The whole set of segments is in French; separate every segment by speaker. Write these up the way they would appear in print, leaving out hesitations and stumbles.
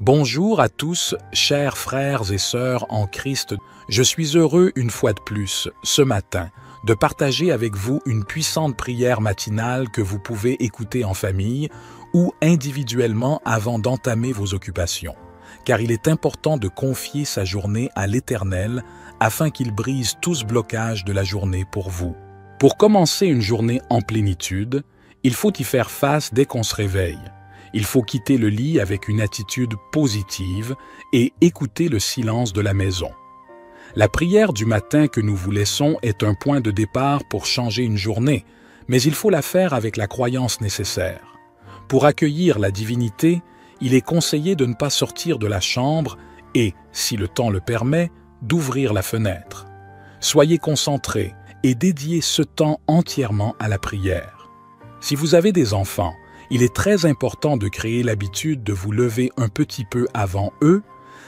Speaker 1: Bonjour à tous, chers frères et sœurs en Christ. Je suis heureux une fois de plus, ce matin, de partager avec vous une puissante prière matinale que vous pouvez écouter en famille ou individuellement avant d'entamer vos occupations. Car il est important de confier sa journée à l'Éternel afin qu'il brise tout ce blocage de la journée pour vous. Pour commencer une journée en plénitude, il faut y faire face dès qu'on se réveille. Il faut quitter le lit avec une attitude positive et écouter le silence de la maison. La prière du matin que nous vous laissons est un point de départ pour changer une journée, mais il faut la faire avec la croyance nécessaire. Pour accueillir la divinité, il est conseillé de ne pas sortir de la chambre et, si le temps le permet, d'ouvrir la fenêtre. Soyez concentrés et dédiez ce temps entièrement à la prière. Si vous avez des enfants, il est très important de créer l'habitude de vous lever un petit peu avant eux.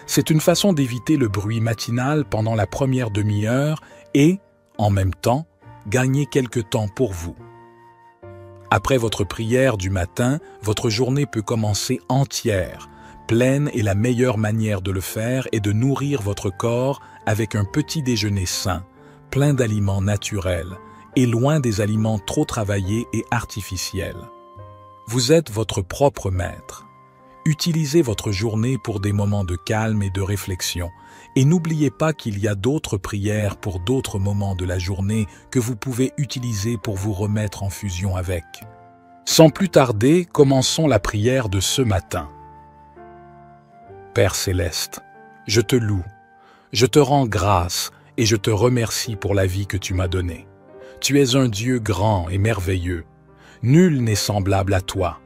Speaker 1: C'est une façon d'éviter le bruit matinal pendant la première demi-heure et, en même temps, gagner quelque temps pour vous. Après votre prière du matin, votre journée peut commencer entière, pleine, et la meilleure manière de le faire est de nourrir votre corps avec un petit déjeuner sain, plein d'aliments naturels et loin des aliments trop travaillés et artificiels. Vous êtes votre propre maître. Utilisez votre journée pour des moments de calme et de réflexion, et n'oubliez pas qu'il y a d'autres prières pour d'autres moments de la journée que vous pouvez utiliser pour vous remettre en fusion avec. Sans plus tarder, commençons la prière de ce matin. Père céleste, je te loue, je te rends grâce et je te remercie pour la vie que tu m'as donnée. Tu es un Dieu grand et merveilleux. Nul n'est semblable à toi.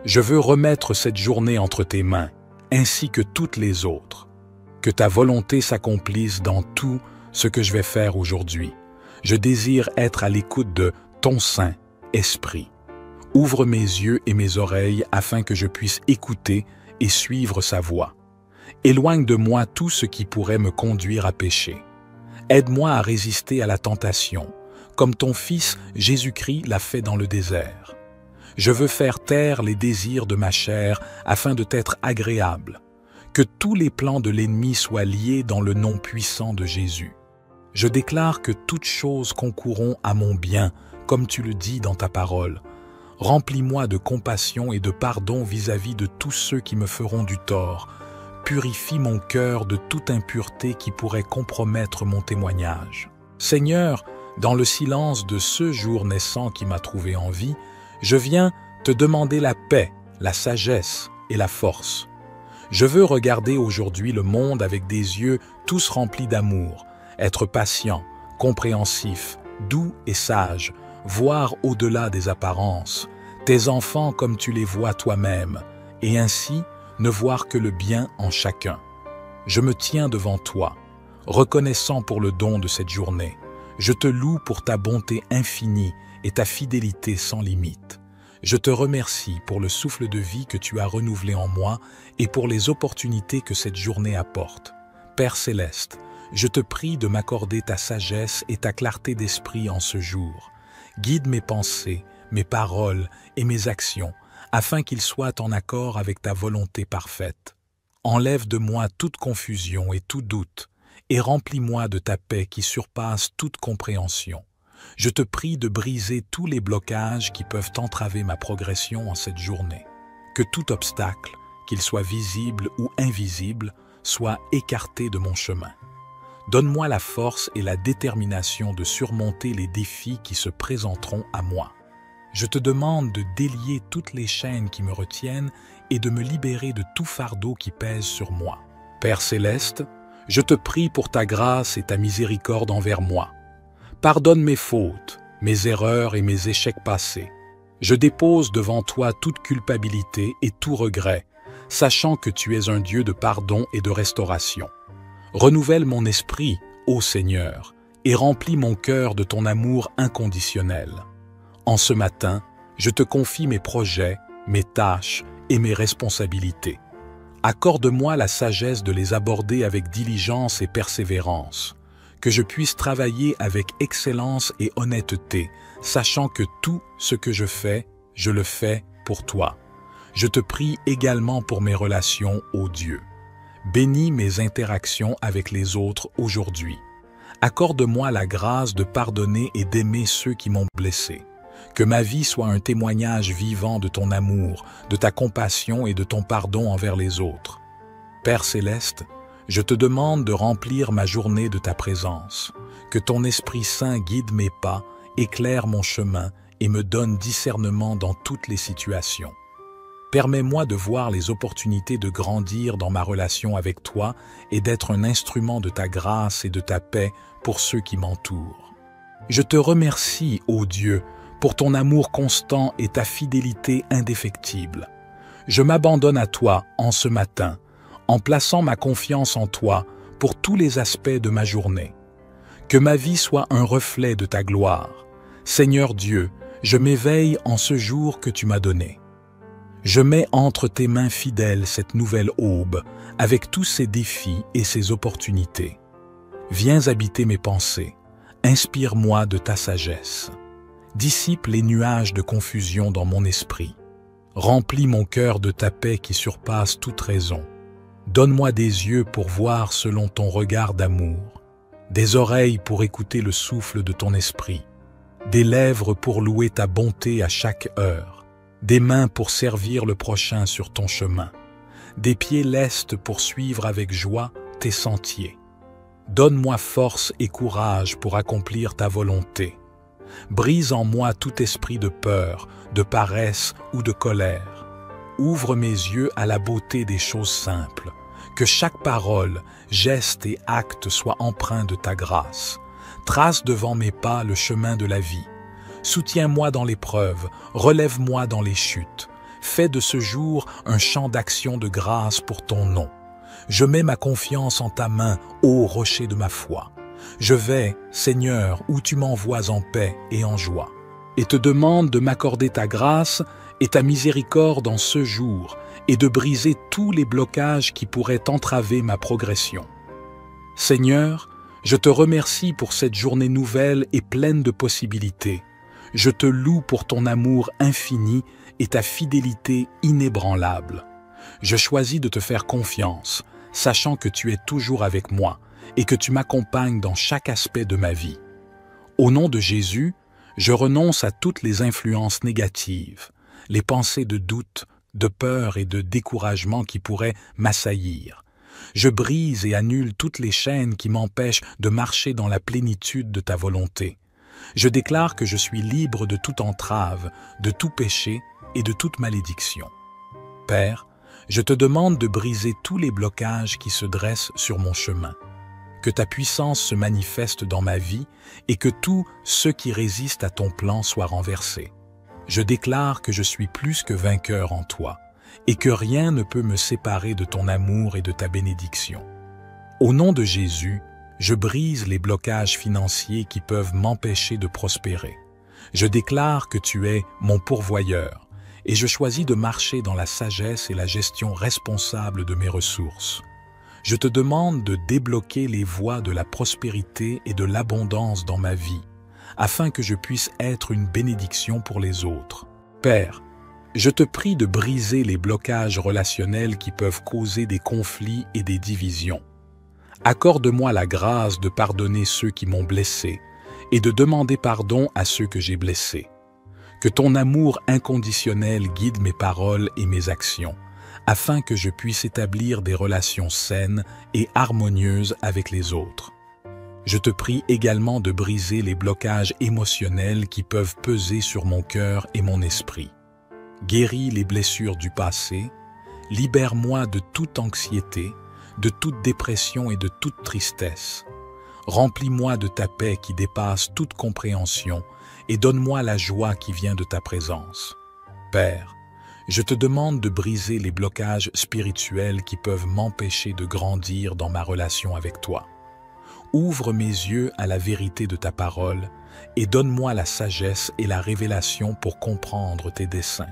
Speaker 1: Je veux remettre cette journée entre tes mains, ainsi que toutes les autres. Que ta volonté s'accomplisse dans tout ce que je vais faire aujourd'hui. Je désire être à l'écoute de ton Saint-Esprit. Ouvre mes yeux et mes oreilles afin que je puisse écouter et suivre sa voix. Éloigne de moi tout ce qui pourrait me conduire à pécher. Aide-moi à résister à la tentation, comme ton Fils Jésus-Christ l'a fait dans le désert. Je veux faire taire les désirs de ma chair afin de t'être agréable. Que tous les plans de l'ennemi soient liés dans le nom puissant de Jésus. Je déclare que toutes choses concourront à mon bien, comme tu le dis dans ta parole. Remplis-moi de compassion et de pardon vis-à-vis de tous ceux qui me feront du tort. Purifie mon cœur de toute impureté qui pourrait compromettre mon témoignage. Seigneur, dans le silence de ce jour naissant qui m'a trouvé en vie, je viens te demander la paix, la sagesse et la force. Je veux regarder aujourd'hui le monde avec des yeux tous remplis d'amour, être patient, compréhensif, doux et sage, voir au-delà des apparences, tes enfants comme tu les vois toi-même, et ainsi ne voir que le bien en chacun. Je me tiens devant toi, reconnaissant pour le don de cette journée. Je te loue pour ta bonté infinie et ta fidélité sans limite. Je te remercie pour le souffle de vie que tu as renouvelé en moi et pour les opportunités que cette journée apporte. Père céleste, je te prie de m'accorder ta sagesse et ta clarté d'esprit en ce jour. Guide mes pensées, mes paroles et mes actions, afin qu'ils soient en accord avec ta volonté parfaite. Enlève de moi toute confusion et tout doute, et remplis-moi de ta paix qui surpasse toute compréhension. Je te prie de briser tous les blocages qui peuvent entraver ma progression en cette journée. Que tout obstacle, qu'il soit visible ou invisible, soit écarté de mon chemin. Donne-moi la force et la détermination de surmonter les défis qui se présenteront à moi. Je te demande de délier toutes les chaînes qui me retiennent et de me libérer de tout fardeau qui pèse sur moi. Père céleste, je te prie pour ta grâce et ta miséricorde envers moi. Pardonne mes fautes, mes erreurs et mes échecs passés. Je dépose devant toi toute culpabilité et tout regret, sachant que tu es un Dieu de pardon et de restauration. Renouvelle mon esprit, ô Seigneur, et remplis mon cœur de ton amour inconditionnel. En ce matin, je te confie mes projets, mes tâches et mes responsabilités. Accorde-moi la sagesse de les aborder avec diligence et persévérance, que je puisse travailler avec excellence et honnêteté, sachant que tout ce que je le fais pour toi. Je te prie également pour mes relations, ô Dieu. Bénis mes interactions avec les autres aujourd'hui. Accorde-moi la grâce de pardonner et d'aimer ceux qui m'ont blessé. Que ma vie soit un témoignage vivant de ton amour, de ta compassion et de ton pardon envers les autres. Père céleste, je te demande de remplir ma journée de ta présence. Que ton Esprit Saint guide mes pas, éclaire mon chemin et me donne discernement dans toutes les situations. Permets-moi de voir les opportunités de grandir dans ma relation avec toi et d'être un instrument de ta grâce et de ta paix pour ceux qui m'entourent. Je te remercie, ô Dieu, pour ton amour constant et ta fidélité indéfectible. Je m'abandonne à toi en ce matin, en plaçant ma confiance en toi pour tous les aspects de ma journée. Que ma vie soit un reflet de ta gloire. Seigneur Dieu, je m'éveille en ce jour que tu m'as donné. Je mets entre tes mains fidèles cette nouvelle aube, avec tous ses défis et ses opportunités. Viens habiter mes pensées, inspire-moi de ta sagesse. Dissipe les nuages de confusion dans mon esprit. Remplis mon cœur de ta paix qui surpasse toute raison. Donne-moi des yeux pour voir selon ton regard d'amour, des oreilles pour écouter le souffle de ton esprit, des lèvres pour louer ta bonté à chaque heure, des mains pour servir le prochain sur ton chemin, des pieds lestes pour suivre avec joie tes sentiers. Donne-moi force et courage pour accomplir ta volonté. Brise en moi tout esprit de peur, de paresse ou de colère. Ouvre mes yeux à la beauté des choses simples. Que chaque parole, geste et acte soient empreints de ta grâce. Trace devant mes pas le chemin de la vie. Soutiens-moi dans l'épreuve, relève-moi dans les chutes. Fais de ce jour un champ d'action de grâce pour ton nom. Je mets ma confiance en ta main, ô rocher de ma foi. Je vais, Seigneur, où tu m'envoies en paix et en joie, et te demande de m'accorder ta grâce et ta miséricorde en ce jour, et de briser tous les blocages qui pourraient entraver ma progression. Seigneur, je te remercie pour cette journée nouvelle et pleine de possibilités. Je te loue pour ton amour infini et ta fidélité inébranlable. Je choisis de te faire confiance, sachant que tu es toujours avec moi et que tu m'accompagnes dans chaque aspect de ma vie. Au nom de Jésus, je renonce à toutes les influences négatives, les pensées de doute, de peur et de découragement qui pourraient m'assaillir. Je brise et annule toutes les chaînes qui m'empêchent de marcher dans la plénitude de ta volonté. Je déclare que je suis libre de toute entrave, de tout péché et de toute malédiction. Père, je te demande de briser tous les blocages qui se dressent sur mon chemin. Que ta puissance se manifeste dans ma vie et que tous ceux qui résistent à ton plan soient renversés. Je déclare que je suis plus que vainqueur en toi et que rien ne peut me séparer de ton amour et de ta bénédiction. Au nom de Jésus, je brise les blocages financiers qui peuvent m'empêcher de prospérer. Je déclare que tu es mon pourvoyeur et je choisis de marcher dans la sagesse et la gestion responsable de mes ressources. Je te demande de débloquer les voies de la prospérité et de l'abondance dans ma vie, afin que je puisse être une bénédiction pour les autres. Père, je te prie de briser les blocages relationnels qui peuvent causer des conflits et des divisions. Accorde-moi la grâce de pardonner ceux qui m'ont blessé et de demander pardon à ceux que j'ai blessés. Que ton amour inconditionnel guide mes paroles et mes actions, afin que je puisse établir des relations saines et harmonieuses avec les autres. Je te prie également de briser les blocages émotionnels qui peuvent peser sur mon cœur et mon esprit. Guéris les blessures du passé, libère-moi de toute anxiété, de toute dépression et de toute tristesse. Remplis-moi de ta paix qui dépasse toute compréhension et donne-moi la joie qui vient de ta présence. Père, je te demande de briser les blocages spirituels qui peuvent m'empêcher de grandir dans ma relation avec toi. Ouvre mes yeux à la vérité de ta parole et donne-moi la sagesse et la révélation pour comprendre tes desseins.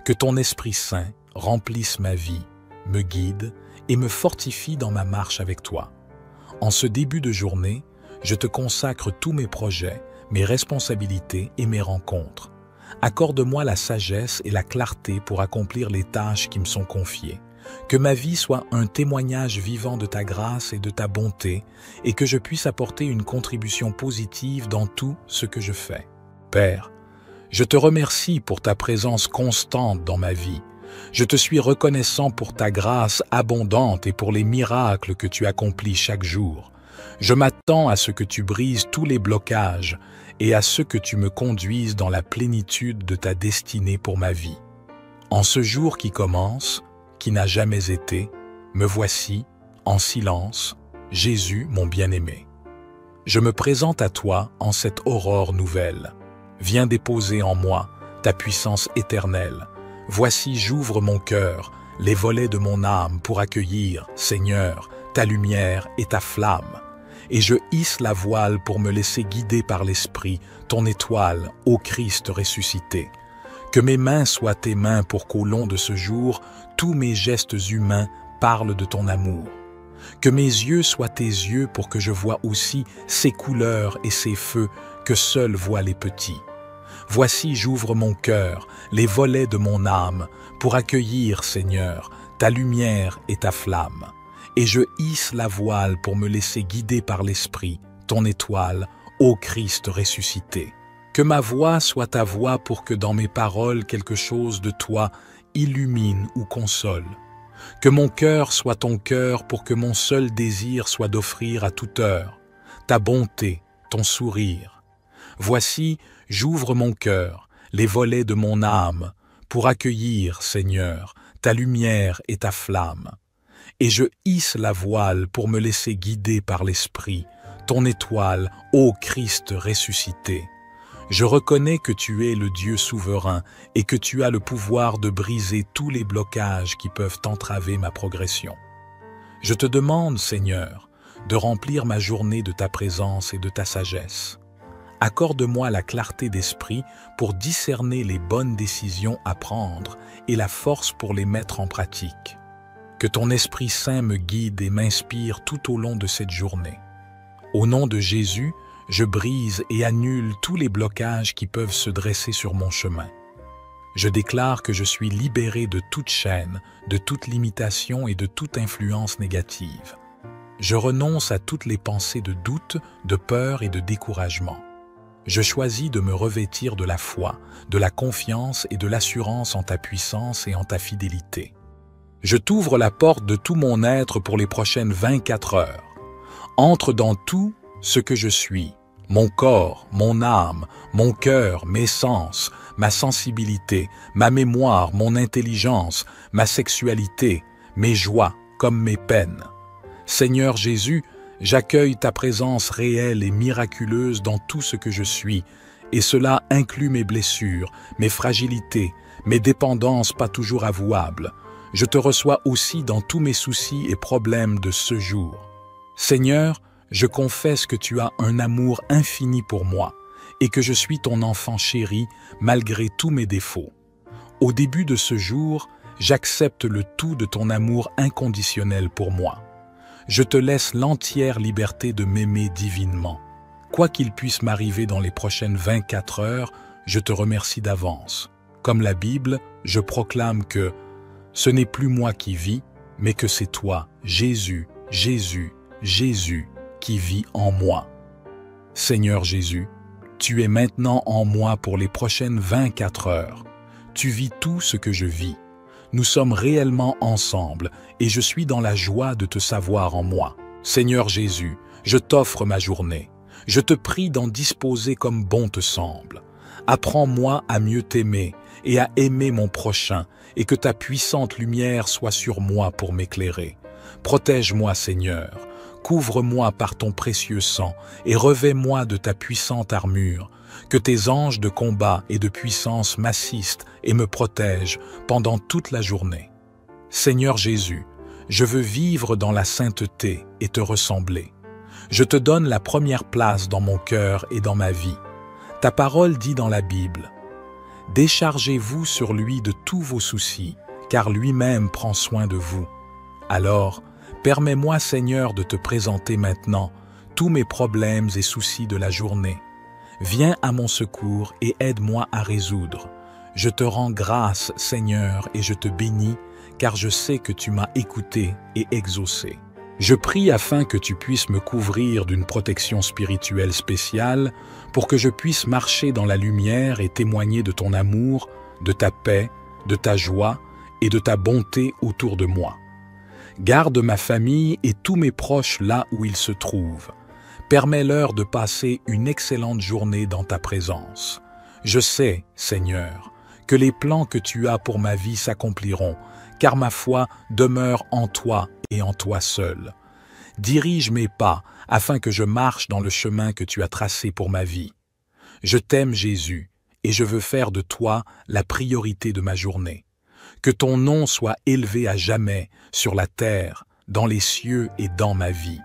Speaker 1: Que ton Esprit Saint remplisse ma vie, me guide et me fortifie dans ma marche avec toi. En ce début de journée, je te consacre tous mes projets, mes responsabilités et mes rencontres. Accorde-moi la sagesse et la clarté pour accomplir les tâches qui me sont confiées. Que ma vie soit un témoignage vivant de ta grâce et de ta bonté, et que je puisse apporter une contribution positive dans tout ce que je fais. Père, je te remercie pour ta présence constante dans ma vie. Je te suis reconnaissant pour ta grâce abondante et pour les miracles que tu accomplis chaque jour. Je m'attends à ce que tu brises tous les blocages et à ce que tu me conduises dans la plénitude de ta destinée pour ma vie. En ce jour qui commence, qui n'a jamais été, me voici, en silence, Jésus mon bien-aimé. Je me présente à toi en cette aurore nouvelle. Viens déposer en moi ta puissance éternelle. Voici j'ouvre mon cœur, les volets de mon âme pour accueillir, Seigneur, ta lumière et ta flamme. Et je hisse la voile pour me laisser guider par l'Esprit, ton étoile, ô Christ ressuscité. Que mes mains soient tes mains pour qu'au long de ce jour, tous mes gestes humains parlent de ton amour. Que mes yeux soient tes yeux pour que je voie aussi ces couleurs et ces feux que seuls voient les petits. Voici j'ouvre mon cœur, les volets de mon âme, pour accueillir, Seigneur, ta lumière et ta flamme. Et je hisse la voile pour me laisser guider par l'Esprit, ton étoile, ô Christ ressuscité. Que ma voix soit ta voix pour que dans mes paroles quelque chose de toi illumine ou console. Que mon cœur soit ton cœur pour que mon seul désir soit d'offrir à toute heure ta bonté, ton sourire. Voici, j'ouvre mon cœur, les volets de mon âme, pour accueillir, Seigneur, ta lumière et ta flamme. Et je hisse la voile pour me laisser guider par l'Esprit, ton étoile, ô Christ ressuscité. Je reconnais que tu es le Dieu souverain et que tu as le pouvoir de briser tous les blocages qui peuvent entraver ma progression. Je te demande, Seigneur, de remplir ma journée de ta présence et de ta sagesse. Accorde-moi la clarté d'esprit pour discerner les bonnes décisions à prendre et la force pour les mettre en pratique. Que ton Esprit Saint me guide et m'inspire tout au long de cette journée. Au nom de Jésus, je brise et annule tous les blocages qui peuvent se dresser sur mon chemin. Je déclare que je suis libéré de toute chaîne, de toute limitation et de toute influence négative. Je renonce à toutes les pensées de doute, de peur et de découragement. Je choisis de me revêtir de la foi, de la confiance et de l'assurance en ta puissance et en ta fidélité. Je t'ouvre la porte de tout mon être pour les prochaines 24 heures. Entre dans tout ce que je suis, mon corps, mon âme, mon cœur, mes sens, ma sensibilité, ma mémoire, mon intelligence, ma sexualité, mes joies comme mes peines. Seigneur Jésus, j'accueille ta présence réelle et miraculeuse dans tout ce que je suis, et cela inclut mes blessures, mes fragilités, mes dépendances pas toujours avouables. Je te reçois aussi dans tous mes soucis et problèmes de ce jour. Seigneur, je confesse que tu as un amour infini pour moi et que je suis ton enfant chéri malgré tous mes défauts. Au début de ce jour, j'accepte le tout de ton amour inconditionnel pour moi. Je te laisse l'entière liberté de m'aimer divinement. Quoi qu'il puisse m'arriver dans les prochaines 24 heures, je te remercie d'avance. Comme la Bible, je proclame que ce n'est plus moi qui vis, mais que c'est toi, Jésus, Jésus, Jésus, qui vit en moi. Seigneur Jésus, tu es maintenant en moi pour les prochaines 24 heures. Tu vis tout ce que je vis. Nous sommes réellement ensemble et je suis dans la joie de te savoir en moi. Seigneur Jésus, je t'offre ma journée. Je te prie d'en disposer comme bon te semble. Apprends-moi à mieux t'aimer et à aimer mon prochain et que ta puissante lumière soit sur moi pour m'éclairer. Protège-moi, Seigneur. Couvre-moi par ton précieux sang et revêt-moi de ta puissante armure. Que tes anges de combat et de puissance m'assistent et me protègent pendant toute la journée. Seigneur Jésus, je veux vivre dans la sainteté et te ressembler. Je te donne la première place dans mon cœur et dans ma vie. Ta parole dit dans la Bible, « Déchargez-vous sur lui de tous vos soucis, car lui-même prend soin de vous. » Alors, permets-moi, Seigneur, de te présenter maintenant tous mes problèmes et soucis de la journée. Viens à mon secours et aide-moi à résoudre. Je te rends grâce, Seigneur, et je te bénis, car je sais que tu m'as écouté et exaucé. Je prie afin que tu puisses me couvrir d'une protection spirituelle spéciale pour que je puisse marcher dans la lumière et témoigner de ton amour, de ta paix, de ta joie et de ta bonté autour de moi. Garde ma famille et tous mes proches là où ils se trouvent. Permets-leur de passer une excellente journée dans ta présence. Je sais, Seigneur, que les plans que tu as pour ma vie s'accompliront, car ma foi demeure en toi et en toi seul. Dirige mes pas afin que je marche dans le chemin que tu as tracé pour ma vie. Je t'aime, Jésus, et je veux faire de toi la priorité de ma journée. Que ton nom soit élevé à jamais sur la terre, dans les cieux et dans ma vie.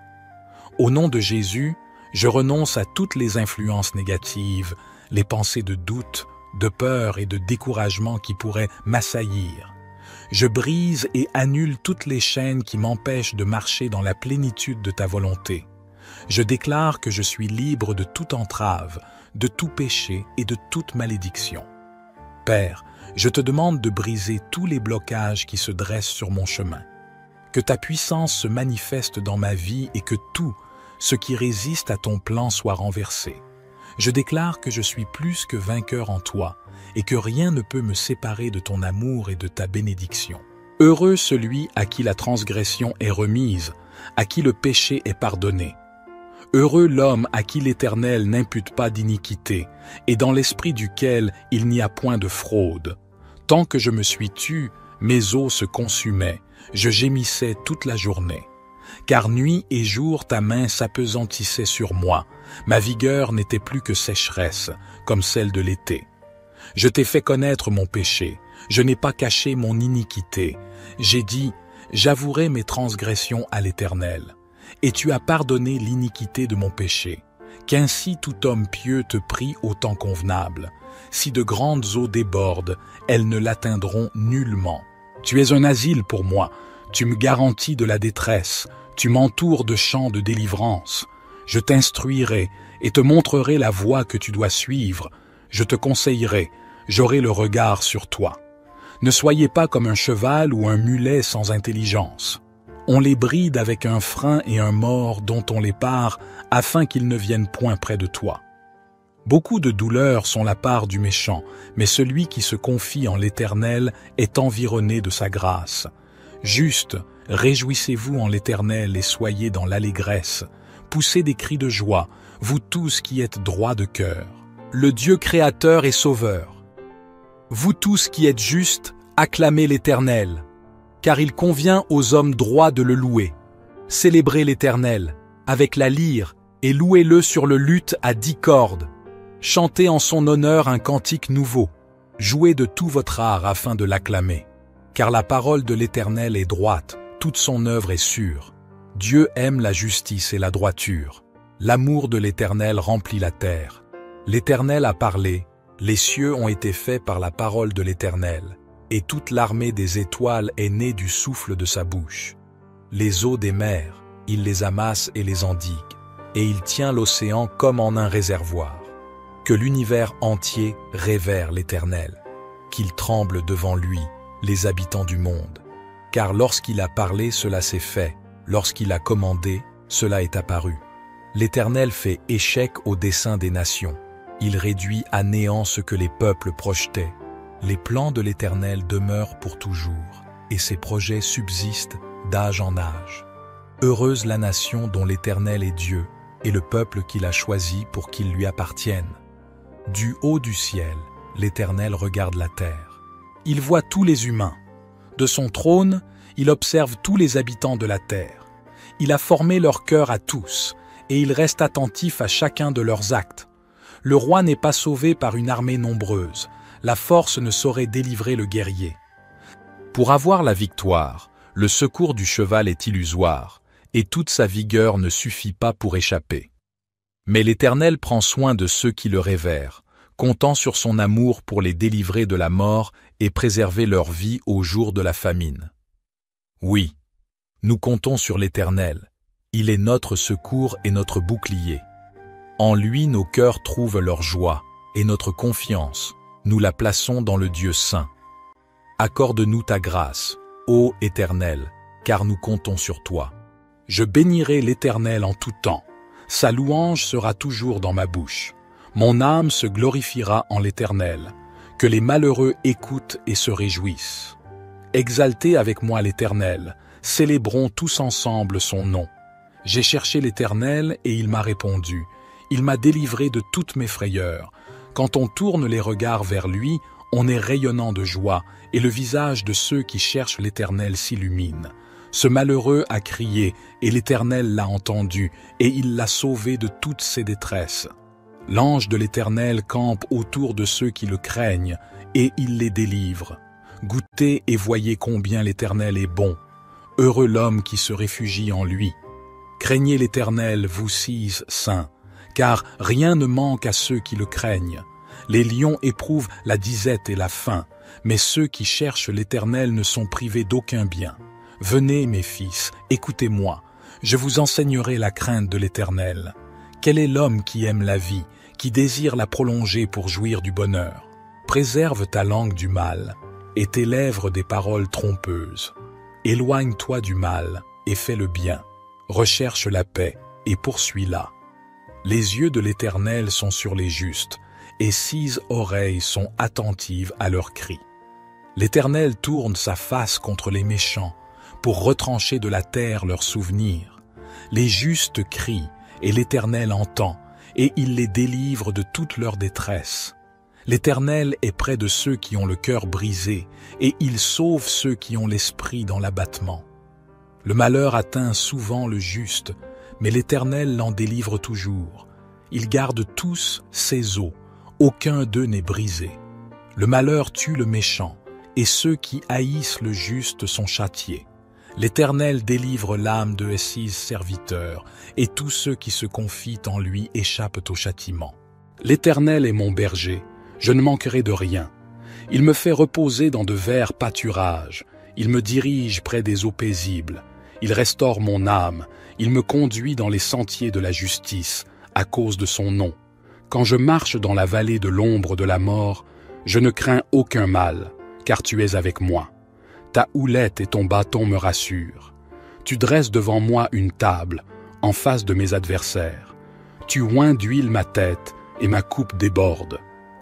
Speaker 1: Au nom de Jésus, je renonce à toutes les influences négatives, les pensées de doute, de peur et de découragement qui pourraient m'assaillir. Je brise et annule toutes les chaînes qui m'empêchent de marcher dans la plénitude de ta volonté. Je déclare que je suis libre de toute entrave, de tout péché et de toute malédiction. Père, je te demande de briser tous les blocages qui se dressent sur mon chemin. Que ta puissance se manifeste dans ma vie et que tout ce qui résiste à ton plan soit renversé. Je déclare que je suis plus que vainqueur en toi et que rien ne peut me séparer de ton amour et de ta bénédiction. Heureux celui à qui la transgression est remise, à qui le péché est pardonné. Heureux l'homme à qui l'Éternel n'impute pas d'iniquité et dans l'esprit duquel il n'y a point de fraude. Tant que je me suis tu, mes os se consumaient, je gémissais toute la journée. Car nuit et jour ta main s'apesantissait sur moi, ma vigueur n'était plus que sécheresse, comme celle de l'été. Je t'ai fait connaître mon péché, je n'ai pas caché mon iniquité. J'ai dit, j'avouerai mes transgressions à l'Éternel. Et tu as pardonné l'iniquité de mon péché. Qu'ainsi tout homme pieux te prie au temps convenable. Si de grandes eaux débordent, elles ne l'atteindront nullement. Tu es un asile pour moi, tu me garantis de la détresse, tu m'entoures de chants de délivrance. Je t'instruirai et te montrerai la voie que tu dois suivre. Je te conseillerai, j'aurai le regard sur toi. Ne soyez pas comme un cheval ou un mulet sans intelligence. On les bride avec un frein et un mors dont on les pare afin qu'ils ne viennent point près de toi. Beaucoup de douleurs sont la part du méchant, mais celui qui se confie en l'Éternel est environné de sa grâce. Juste, réjouissez-vous en l'Éternel et soyez dans l'allégresse. Poussez des cris de joie, vous tous qui êtes droits de cœur. Le Dieu créateur et sauveur. Vous tous qui êtes justes, acclamez l'Éternel, car il convient aux hommes droits de le louer. Célébrez l'Éternel avec la lyre et louez-le sur le luth à 10 cordes. Chantez en son honneur un cantique nouveau. Jouez de tout votre art afin de l'acclamer. Car la parole de l'Éternel est droite, toute son œuvre est sûre. Dieu aime la justice et la droiture. L'amour de l'Éternel remplit la terre. L'Éternel a parlé, les cieux ont été faits par la parole de l'Éternel, et toute l'armée des étoiles est née du souffle de sa bouche. Les eaux des mers, il les amasse et les endigue, et il tient l'océan comme en un réservoir. Que l'univers entier révère l'Éternel, qu'il tremble devant lui, les habitants du monde. Car lorsqu'il a parlé, cela s'est fait, lorsqu'il a commandé, cela est apparu. L'Éternel fait échec au dessein des nations, il réduit à néant ce que les peuples projetaient. Les plans de l'Éternel demeurent pour toujours, et ses projets subsistent d'âge en âge. Heureuse la nation dont l'Éternel est Dieu, et le peuple qu'il a choisi pour qu'il lui appartienne. Du haut du ciel, l'Éternel regarde la terre. Il voit tous les humains. De son trône, il observe tous les habitants de la terre. Il a formé leur cœur à tous, et il reste attentif à chacun de leurs actes. Le roi n'est pas sauvé par une armée nombreuse. La force ne saurait délivrer le guerrier. Pour avoir la victoire, le secours du cheval est illusoire, et toute sa vigueur ne suffit pas pour échapper. Mais l'Éternel prend soin de ceux qui le révèrent, comptant sur son amour pour les délivrer de la mort et préserver leur vie au jour de la famine. Oui, nous comptons sur l'Éternel. Il est notre secours et notre bouclier. En lui nos cœurs trouvent leur joie, et notre confiance, nous la plaçons dans le Dieu saint. Accorde-nous ta grâce, ô Éternel, car nous comptons sur toi. Je bénirai l'Éternel en tout temps, sa louange sera toujours dans ma bouche. Mon âme se glorifiera en l'Éternel, que les malheureux écoutent et se réjouissent. Exaltez avec moi l'Éternel, célébrons tous ensemble son nom. J'ai cherché l'Éternel et il m'a répondu. Il m'a délivré de toutes mes frayeurs. Quand on tourne les regards vers lui, on est rayonnant de joie, et le visage de ceux qui cherchent l'Éternel s'illumine. Ce malheureux a crié, et l'Éternel l'a entendu, et il l'a sauvé de toutes ses détresses. L'ange de l'Éternel campe autour de ceux qui le craignent, et il les délivre. Goûtez et voyez combien l'Éternel est bon. Heureux l'homme qui se réfugie en lui. Craignez l'Éternel, vous six saints, car rien ne manque à ceux qui le craignent. Les lions éprouvent la disette et la faim, mais ceux qui cherchent l'Éternel ne sont privés d'aucun bien. Venez, mes fils, écoutez-moi, je vous enseignerai la crainte de l'Éternel. Quel est l'homme qui aime la vie, qui désire la prolonger pour jouir du bonheur? Préserve ta langue du mal, et tes lèvres des paroles trompeuses. Éloigne-toi du mal, et fais le bien. Recherche la paix, et poursuis-la. Les yeux de l'Éternel sont sur les justes, et six oreilles sont attentives à leurs cris. L'Éternel tourne sa face contre les méchants, pour retrancher de la terre leurs souvenirs. Les justes crient, et l'Éternel entend, et il les délivre de toute leur détresse. L'Éternel est près de ceux qui ont le cœur brisé, et il sauve ceux qui ont l'esprit dans l'abattement. Le malheur atteint souvent le juste, mais l'Éternel l'en délivre toujours. Il garde tous ses os, aucun d'eux n'est brisé. Le malheur tue le méchant, et ceux qui haïssent le juste sont châtiés. L'Éternel délivre l'âme de ses serviteurs, et tous ceux qui se confient en lui échappent au châtiment. L'Éternel est mon berger, je ne manquerai de rien. Il me fait reposer dans de verts pâturages, il me dirige près des eaux paisibles, il restaure mon âme, il me conduit dans les sentiers de la justice, à cause de son nom. Quand je marche dans la vallée de l'ombre de la mort, je ne crains aucun mal, car tu es avec moi. Ta houlette et ton bâton me rassurent. Tu dresses devant moi une table, en face de mes adversaires. Tu oins d'huile ma tête, et ma coupe déborde.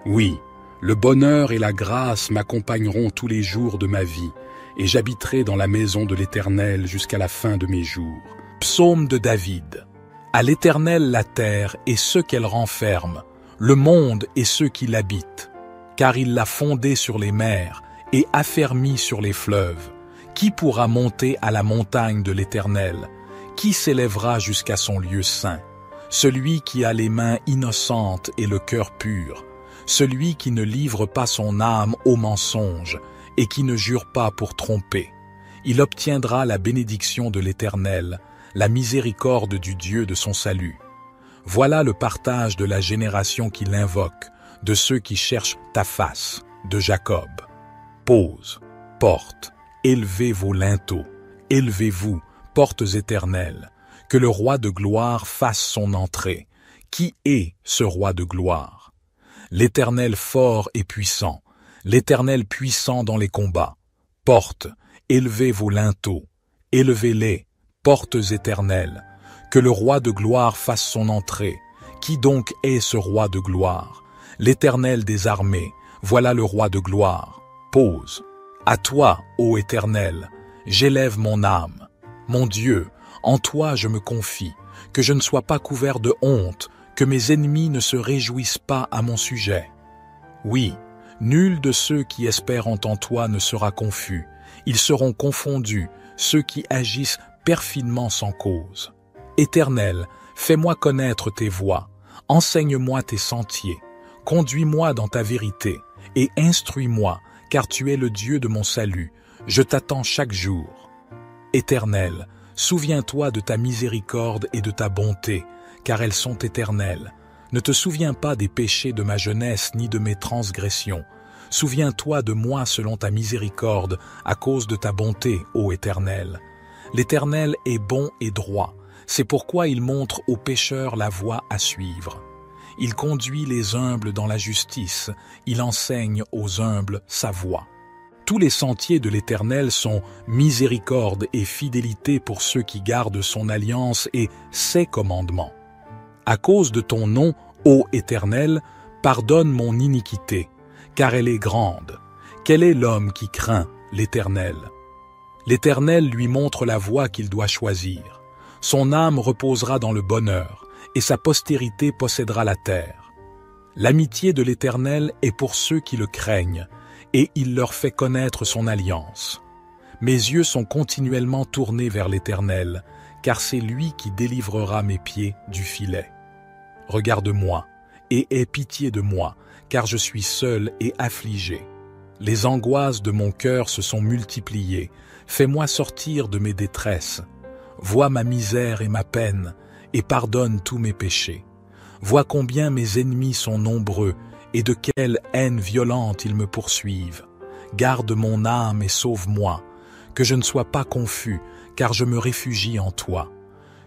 Speaker 1: Oui, le bonheur et la grâce m'accompagneront tous les jours de ma vie, et j'habiterai dans la maison de l'Éternel jusqu'à la fin de mes jours. Psaume de David. À l'Éternel la terre et ceux qu'elle renferme, le monde et ceux qui l'habitent, car il l'a fondée sur les mers et affermi sur les fleuves. Qui pourra monter à la montagne de l'Éternel? Qui s'élèvera jusqu'à son lieu saint? Celui qui a les mains innocentes et le cœur pur, celui qui ne livre pas son âme au mensonge et qui ne jure pas pour tromper. Il obtiendra la bénédiction de l'Éternel, la miséricorde du Dieu de son salut. Voilà le partage de la génération qui l'invoque, de ceux qui cherchent ta face, de Jacob. Pose, porte, élevez vos linteaux, élevez-vous, portes éternelles, que le roi de gloire fasse son entrée. Qui est ce roi de gloire? L'Éternel fort et puissant, l'Éternel puissant dans les combats. Portes, élevez vos linteaux, élevez-les, portes éternelles, que le roi de gloire fasse son entrée. Qui donc est ce roi de gloire? L'Éternel des armées, voilà le roi de gloire. Pose. À toi, ô Éternel, j'élève mon âme. Mon Dieu, en toi je me confie, que je ne sois pas couvert de honte, que mes ennemis ne se réjouissent pas à mon sujet. Oui, nul de ceux qui espèrent en toi ne sera confus, ils seront confondus, ceux qui agissent perfidement sans cause. Éternel, fais-moi connaître tes voies, enseigne-moi tes sentiers, conduis-moi dans ta vérité, et instruis-moi, car tu es le Dieu de mon salut, je t'attends chaque jour. Éternel, souviens-toi de ta miséricorde et de ta bonté, car elles sont éternelles. Ne te souviens pas des péchés de ma jeunesse ni de mes transgressions. Souviens-toi de moi selon ta miséricorde, à cause de ta bonté, ô Éternel. L'Éternel est bon et droit, c'est pourquoi il montre aux pécheurs la voie à suivre. Il conduit les humbles dans la justice, il enseigne aux humbles sa voie. Tous les sentiers de l'Éternel sont miséricorde et fidélité pour ceux qui gardent son alliance et ses commandements. À cause de ton nom, ô Éternel, pardonne mon iniquité, car elle est grande. Quel est l'homme qui craint l'Éternel? L'Éternel lui montre la voie qu'il doit choisir. Son âme reposera dans le bonheur, et sa postérité possédera la terre. L'amitié de l'Éternel est pour ceux qui le craignent, et il leur fait connaître son alliance. Mes yeux sont continuellement tournés vers l'Éternel, car c'est lui qui délivrera mes pieds du filet. Regarde-moi, et aie pitié de moi, car je suis seul et affligé. Les angoisses de mon cœur se sont multipliées. Fais-moi sortir de mes détresses. Vois ma misère et ma peine, et pardonne tous mes péchés. Vois combien mes ennemis sont nombreux, et de quelle haine violente ils me poursuivent. Garde mon âme et sauve-moi, que je ne sois pas confus, car je me réfugie en toi.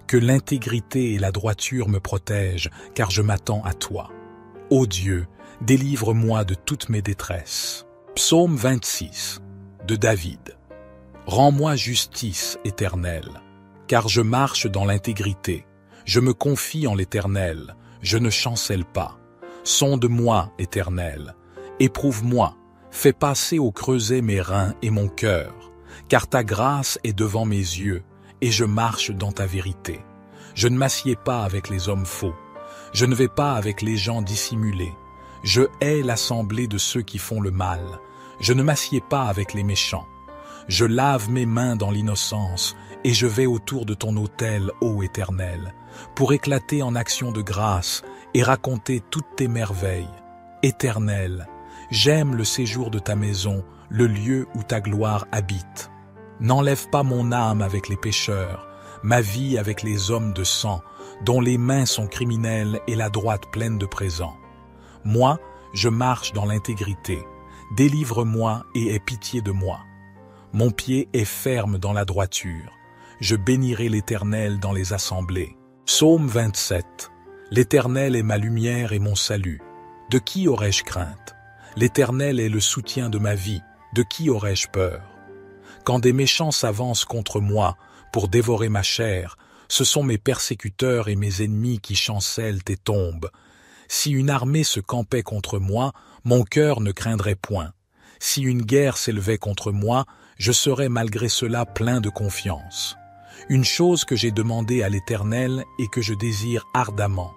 Speaker 1: Que l'intégrité et la droiture me protègent, car je m'attends à toi. Ô Dieu, délivre-moi de toutes mes détresses. Psaume 26, de David. Rends-moi justice, Éternel, car je marche dans l'intégrité. Je me confie en l'Éternel, je ne chancelle pas. Sonde-moi, Éternel, éprouve-moi, fais passer au creuset mes reins et mon cœur, car ta grâce est devant mes yeux, et je marche dans ta vérité. Je ne m'assieds pas avec les hommes faux, je ne vais pas avec les gens dissimulés. Je hais l'assemblée de ceux qui font le mal, je ne m'assieds pas avec les méchants. Je lave mes mains dans l'innocence, et je vais autour de ton autel, ô Éternel, pour éclater en actions de grâce et raconter toutes tes merveilles. Éternel, j'aime le séjour de ta maison, le lieu où ta gloire habite. N'enlève pas mon âme avec les pécheurs, ma vie avec les hommes de sang, dont les mains sont criminelles et la droite pleine de présents. Moi, je marche dans l'intégrité. Délivre-moi et aie pitié de moi. Mon pied est ferme dans la droiture. Je bénirai l'Éternel dans les assemblées. Psaume 27. L'Éternel est ma lumière et mon salut. De qui aurais-je crainte? L'Éternel est le soutien de ma vie. De qui aurais-je peur? Quand des méchants s'avancent contre moi pour dévorer ma chair, ce sont mes persécuteurs et mes ennemis qui chancellent et tombent. Si une armée se campait contre moi, mon cœur ne craindrait point. Si une guerre s'élevait contre moi, je serais malgré cela plein de confiance. Une chose que j'ai demandée à l'Éternel et que je désire ardemment,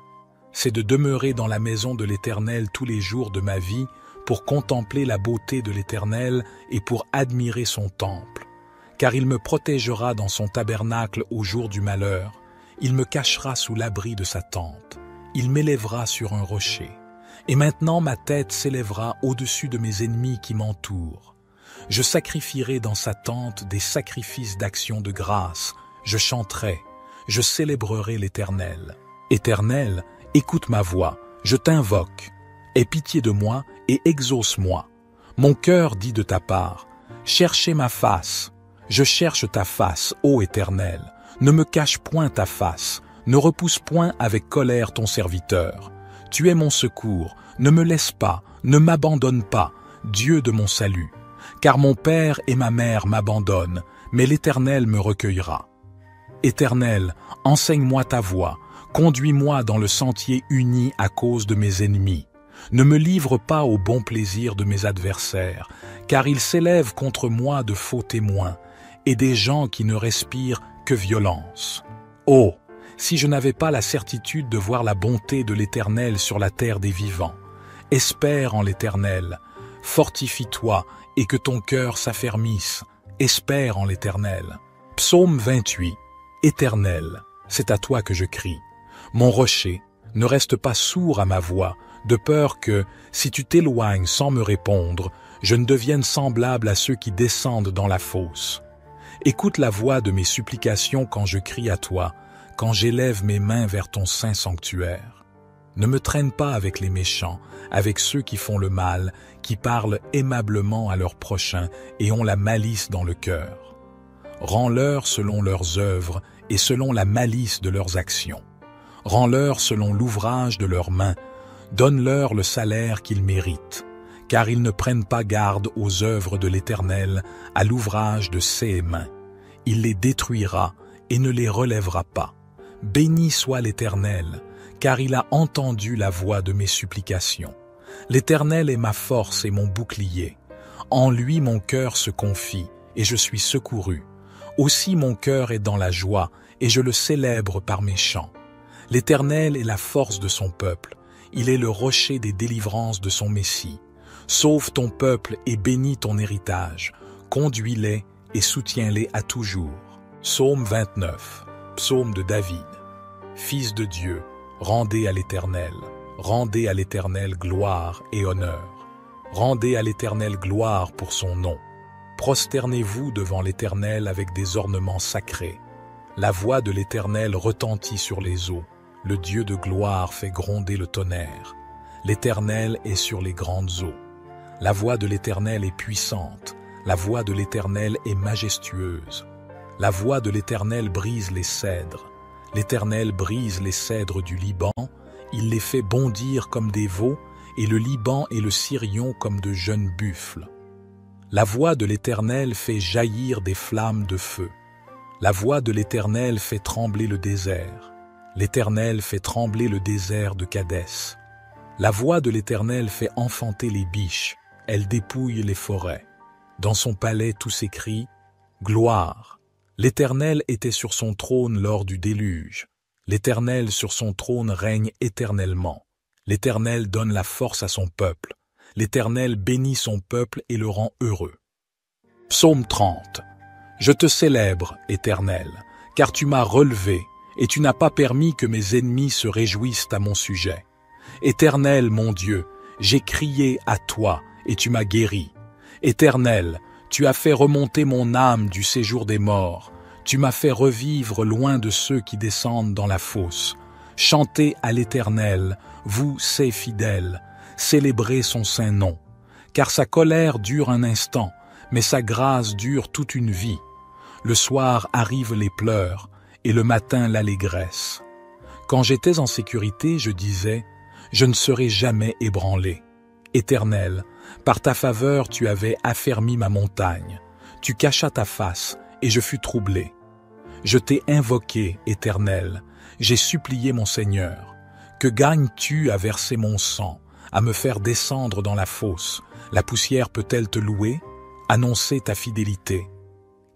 Speaker 1: c'est de demeurer dans la maison de l'Éternel tous les jours de ma vie pour contempler la beauté de l'Éternel et pour admirer son temple. Car il me protégera dans son tabernacle au jour du malheur, il me cachera sous l'abri de sa tente, il m'élèvera sur un rocher. Et maintenant ma tête s'élèvera au-dessus de mes ennemis qui m'entourent. Je sacrifierai dans sa tente des sacrifices d'action de grâce, je chanterai, je célébrerai l'Éternel. Éternel, écoute ma voix, je t'invoque. Aie pitié de moi et exauce-moi. Mon cœur dit de ta part, cherchez ma face. Je cherche ta face, ô Éternel. Ne me cache point ta face, ne repousse point avec colère ton serviteur. Tu es mon secours, ne me laisse pas, ne m'abandonne pas, Dieu de mon salut. Car mon père et ma mère m'abandonnent, mais l'Éternel me recueillera. Éternel, enseigne-moi ta voie, conduis-moi dans le sentier uni à cause de mes ennemis. Ne me livre pas au bon plaisir de mes adversaires, car ils s'élèvent contre moi de faux témoins, et des gens qui ne respirent que violence. Oh, si je n'avais pas la certitude de voir la bonté de l'Éternel sur la terre des vivants. Espère en l'Éternel, fortifie-toi et que ton cœur s'affermisse. Espère en l'Éternel. Psaume 28. Éternel, c'est à toi que je crie. Mon rocher, ne reste pas sourd à ma voix, de peur que, si tu t'éloignes sans me répondre, je ne devienne semblable à ceux qui descendent dans la fosse. Écoute la voix de mes supplications quand je crie à toi, quand j'élève mes mains vers ton saint sanctuaire. Ne me traîne pas avec les méchants, avec ceux qui font le mal, qui parlent aimablement à leurs prochains et ont la malice dans le cœur. Rends-leur selon leurs œuvres et selon la malice de leurs actions. Rends-leur selon l'ouvrage de leurs mains, Donne-leur le salaire qu'ils méritent, car ils ne prennent pas garde aux œuvres de l'Éternel, à l'ouvrage de ses mains. Il les détruira et ne les relèvera pas. Béni soit l'Éternel, car il a entendu la voix de mes supplications. L'Éternel est ma force et mon bouclier. En lui mon cœur se confie, et je suis secouru. Aussi mon cœur est dans la joie, et je le célèbre par mes chants. L'Éternel est la force de son peuple. Il est le rocher des délivrances de son Messie. Sauve ton peuple et bénis ton héritage. Conduis-les et soutiens-les à toujours. Psaume 29, psaume de David. Fils de Dieu, rendez à l'Éternel gloire et honneur. Rendez à l'Éternel gloire pour son nom. Prosternez-vous devant l'Éternel avec des ornements sacrés. La voix de l'Éternel retentit sur les eaux. Le Dieu de gloire fait gronder le tonnerre. L'Éternel est sur les grandes eaux. La voix de l'Éternel est puissante. La voix de l'Éternel est majestueuse. La voix de l'Éternel brise les cèdres. L'Éternel brise les cèdres du Liban. Il les fait bondir comme des veaux, et le Liban et le Sirion comme de jeunes buffles. La voix de l'Éternel fait jaillir des flammes de feu. La voix de l'Éternel fait trembler le désert. L'Éternel fait trembler le désert de Kadès. La voix de l'Éternel fait enfanter les biches. Elle dépouille les forêts. Dans son palais tout s'écrie « Gloire ». L'Éternel était sur son trône lors du déluge. L'Éternel sur son trône règne éternellement. L'Éternel donne la force à son peuple. L'Éternel bénit son peuple et le rend heureux. Psaume 30. Je te célèbre, Éternel, car tu m'as relevé, et tu n'as pas permis que mes ennemis se réjouissent à mon sujet. Éternel, mon Dieu, j'ai crié à toi, et tu m'as guéri. Éternel, tu as fait remonter mon âme du séjour des morts. Tu m'as fait revivre loin de ceux qui descendent dans la fosse. Chantez à l'Éternel, vous, ses fidèles, célébrez son saint nom. Car sa colère dure un instant, mais sa grâce dure toute une vie. Le soir arrivent les pleurs, et le matin l'allégresse. Quand j'étais en sécurité, je disais, je ne serai jamais ébranlé. Éternel, par ta faveur tu avais affermi ma montagne. Tu cachas ta face, et je fus troublé. Je t'ai invoqué, Éternel, j'ai supplié mon Seigneur. Que gagnes-tu à verser mon sang, à me faire descendre dans la fosse? La poussière peut-elle te louer? Annoncer ta fidélité.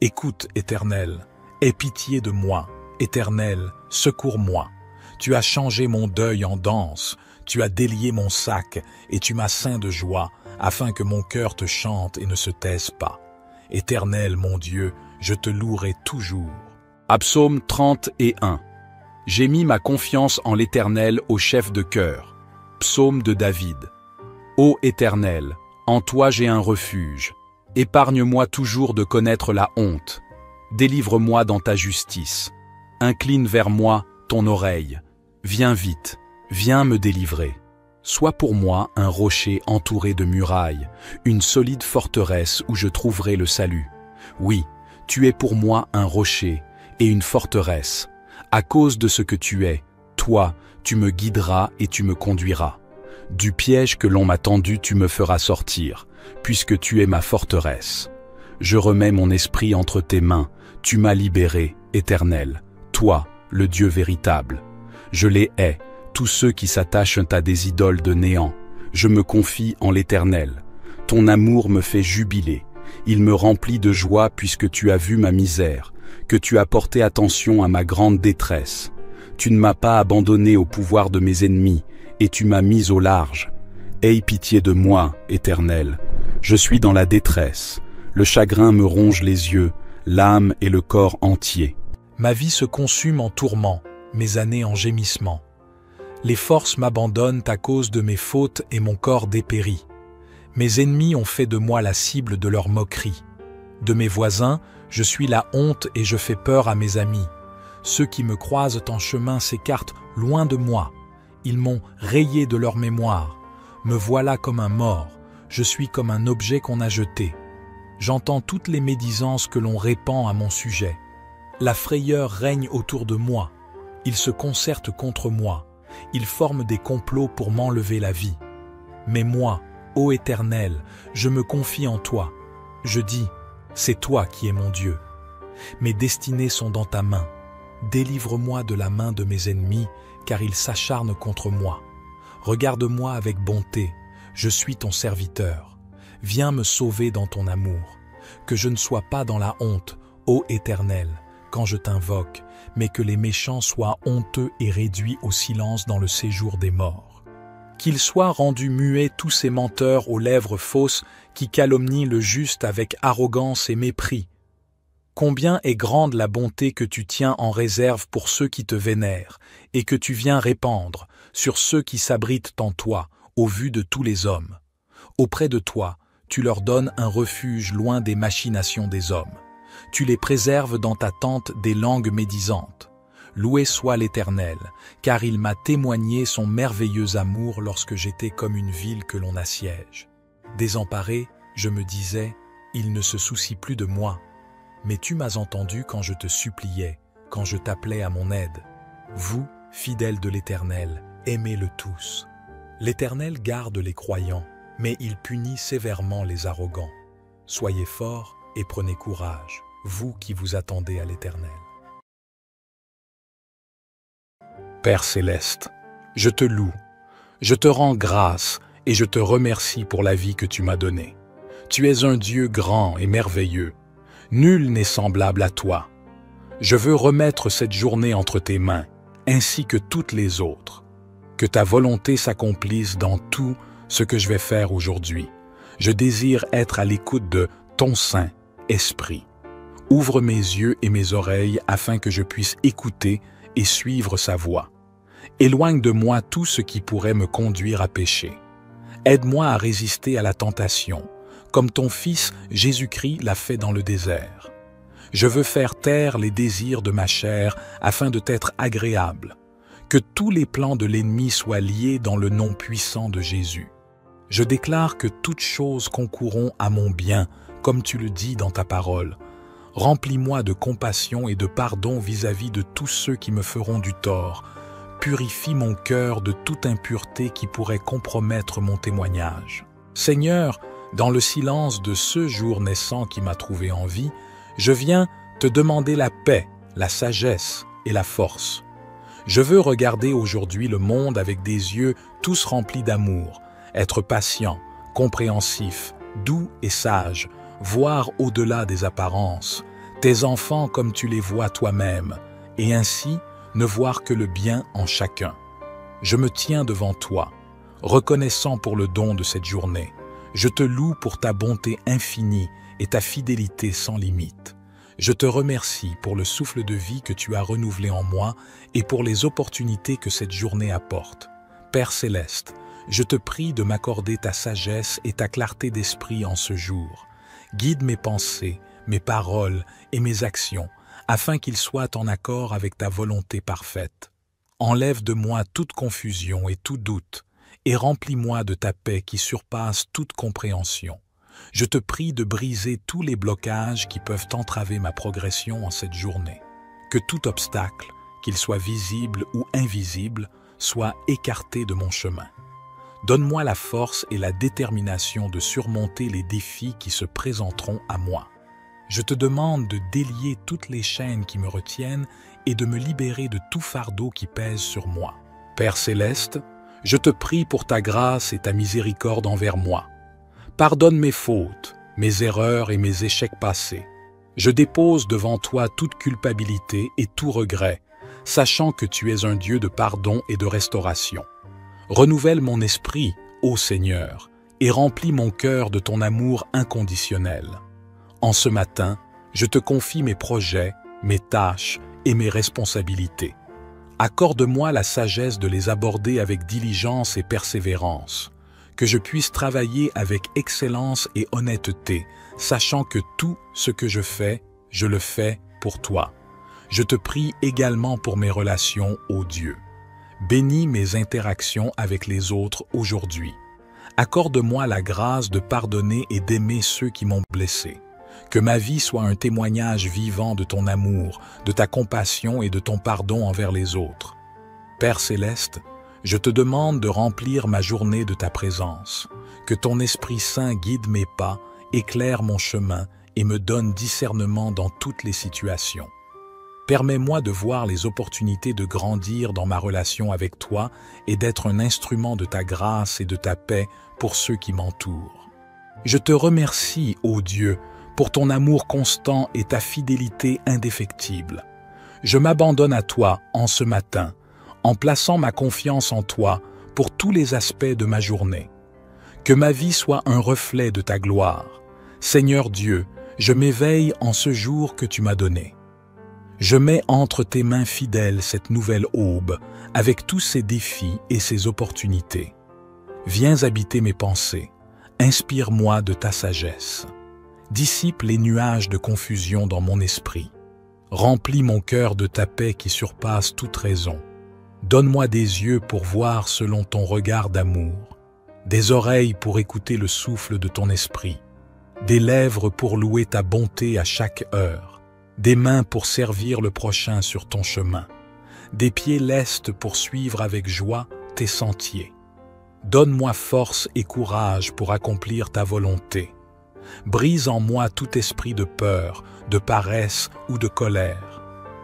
Speaker 1: Écoute, Éternel, aie pitié de moi. Éternel, secours-moi. Tu as changé mon deuil en danse, tu as délié mon sac, et tu m'as ceint de joie, afin que mon cœur te chante et ne se taise pas. Éternel, mon Dieu, je te louerai toujours.
Speaker 2: Psaume 31. J'ai mis ma confiance en l'Éternel au chef de chœur. Psaume de David. Ô Éternel, en toi j'ai un refuge. Épargne-moi toujours de connaître la honte. Délivre-moi dans ta justice. Incline vers moi ton oreille. Viens vite, viens me délivrer. Sois pour moi un rocher entouré de murailles, une solide forteresse où je trouverai le salut. Oui, tu es pour moi un rocher et une forteresse. À cause de ce que tu es, toi, tu me guideras et tu me conduiras. Du piège que l'on m'a tendu, tu me feras sortir, puisque tu es ma forteresse. Je remets mon esprit entre tes mains, tu m'as libéré, Éternel, toi, le Dieu véritable. Je les hais, tous ceux qui s'attachent à des idoles de néant. Je me confie en l'Éternel. Ton amour me fait jubiler. Il me remplit de joie puisque tu as vu ma misère, que tu as porté attention à ma grande détresse. Tu ne m'as pas abandonné au pouvoir de mes ennemis, et tu m'as mis au large. Aie pitié de moi, Éternel. Je suis dans la détresse. Le chagrin me ronge les yeux, l'âme et le corps entier.
Speaker 1: Ma vie se consume en tourments, mes années en gémissements. Les forces m'abandonnent à cause de mes fautes et mon corps dépérit. Mes ennemis ont fait de moi la cible de leurs moqueries. De mes voisins, je suis la honte et je fais peur à mes amis. Ceux qui me croisent en chemin s'écartent loin de moi. Ils m'ont rayé de leur mémoire. Me voilà comme un mort. Je suis comme un objet qu'on a jeté. J'entends toutes les médisances que l'on répand à mon sujet. La frayeur règne autour de moi. Ils se concertent contre moi. Ils forment des complots pour m'enlever la vie. Mais moi, ô Éternel, je me confie en toi. Je dis, c'est toi qui es mon Dieu. Mes destinées sont dans ta main. Délivre-moi de la main de mes ennemis, car ils s'acharnent contre moi. Regarde-moi avec bonté, je suis ton serviteur. Viens me sauver dans ton amour. Que je ne sois pas dans la honte, ô Éternel, quand je t'invoque, mais que les méchants soient honteux et réduits au silence dans le séjour des morts. Qu'ils soient rendus muets tous ces menteurs aux lèvres fausses qui calomnient le juste avec arrogance et mépris. Combien est grande la bonté que tu tiens en réserve pour ceux qui te vénèrent et que tu viens répandre sur ceux qui s'abritent en toi, au vu de tous les hommes. Auprès de toi, tu leur donnes un refuge loin des machinations des hommes. Tu les préserves dans ta tente des langues médisantes. Loué soit l'Éternel, car il m'a témoigné son merveilleux amour lorsque j'étais comme une ville que l'on assiège. Désemparé, je me disais, il ne se soucie plus de moi. Mais tu m'as entendu quand je te suppliais, quand je t'appelais à mon aide. Vous, fidèles de l'Éternel, aimez-le tous. L'Éternel garde les croyants, mais il punit sévèrement les arrogants. Soyez forts et prenez courage, vous qui vous attendez à l'Éternel. Père céleste, je te loue, je te rends grâce et je te remercie pour la vie que tu m'as donnée. Tu es un Dieu grand et merveilleux. Nul n'est semblable à toi. Je veux remettre cette journée entre tes mains, ainsi que toutes les autres. Que ta volonté s'accomplisse dans tout ce que je vais faire aujourd'hui. Je désire être à l'écoute de ton Saint-Esprit. Ouvre mes yeux et mes oreilles afin que je puisse écouter et suivre sa voix. Éloigne de moi tout ce qui pourrait me conduire à pécher. Aide-moi à résister à la tentation, comme ton Fils Jésus-Christ l'a fait dans le désert. Je veux faire taire les désirs de ma chair afin de t'être agréable. Que tous les plans de l'ennemi soient liés dans le nom puissant de Jésus. Je déclare que toutes choses concourront à mon bien, comme tu le dis dans ta parole. Remplis-moi de compassion et de pardon vis-à-vis de tous ceux qui me feront du tort. Purifie mon cœur de toute impureté qui pourrait compromettre mon témoignage. Seigneur, dans le silence de ce jour naissant qui m'a trouvé en vie, je viens te demander la paix, la sagesse et la force. Je veux regarder aujourd'hui le monde avec des yeux tous remplis d'amour, être patient, compréhensif, doux et sage, voir au-delà des apparences, tes enfants comme tu les vois toi-même, et ainsi ne voir que le bien en chacun. Je me tiens devant toi, reconnaissant pour le don de cette journée. Je te loue pour ta bonté infinie et ta fidélité sans limite. Je te remercie pour le souffle de vie que tu as renouvelé en moi et pour les opportunités que cette journée apporte. Père céleste, je te prie de m'accorder ta sagesse et ta clarté d'esprit en ce jour. Guide mes pensées, mes paroles et mes actions, afin qu'ils soient en accord avec ta volonté parfaite. Enlève de moi toute confusion et tout doute, et remplis-moi de ta paix qui surpasse toute compréhension. Je te prie de briser tous les blocages qui peuvent entraver ma progression en cette journée. Que tout obstacle, qu'il soit visible ou invisible, soit écarté de mon chemin. Donne-moi la force et la détermination de surmonter les défis qui se présenteront à moi. Je te demande de délier toutes les chaînes qui me retiennent et de me libérer de tout fardeau qui pèse sur moi. Père céleste, je te prie pour ta grâce et ta miséricorde envers moi. Pardonne mes fautes, mes erreurs et mes échecs passés. Je dépose devant toi toute culpabilité et tout regret, sachant que tu es un Dieu de pardon et de restauration. Renouvelle mon esprit, ô Seigneur, et remplis mon cœur de ton amour inconditionnel. En ce matin, je te confie mes projets, mes tâches et mes responsabilités. Accorde-moi la sagesse de les aborder avec diligence et persévérance, que je puisse travailler avec excellence et honnêteté, sachant que tout ce que je le fais pour toi. Je te prie également pour mes relations, ô Dieu. Bénis mes interactions avec les autres aujourd'hui. Accorde-moi la grâce de pardonner et d'aimer ceux qui m'ont blessé. Que ma vie soit un témoignage vivant de ton amour, de ta compassion et de ton pardon envers les autres. Père céleste, Je te demande de remplir ma journée de ta présence, que ton Esprit Saint guide mes pas, éclaire mon chemin et me donne discernement dans toutes les situations. Permets-moi de voir les opportunités de grandir dans ma relation avec toi et d'être un instrument de ta grâce et de ta paix pour ceux qui m'entourent. Je te remercie, ô Dieu, pour ton amour constant et ta fidélité indéfectible. Je m'abandonne à toi en ce matin, en plaçant ma confiance en toi pour tous les aspects de ma journée. Que ma vie soit un reflet de ta gloire. Seigneur Dieu, je m'éveille en ce jour que tu m'as donné. Je mets entre tes mains fidèles cette nouvelle aube, avec tous ses défis et ses opportunités. Viens habiter mes pensées, inspire-moi de ta sagesse. Dissipe les nuages de confusion dans mon esprit. Remplis mon cœur de ta paix qui surpasse toute raison. Donne-moi des yeux pour voir selon ton regard d'amour, des oreilles pour écouter le souffle de ton esprit, des lèvres pour louer ta bonté à chaque heure, des mains pour servir le prochain sur ton chemin, des pieds lestes pour suivre avec joie tes sentiers. Donne-moi force et courage pour accomplir ta volonté. Brise en moi tout esprit de peur, de paresse ou de colère.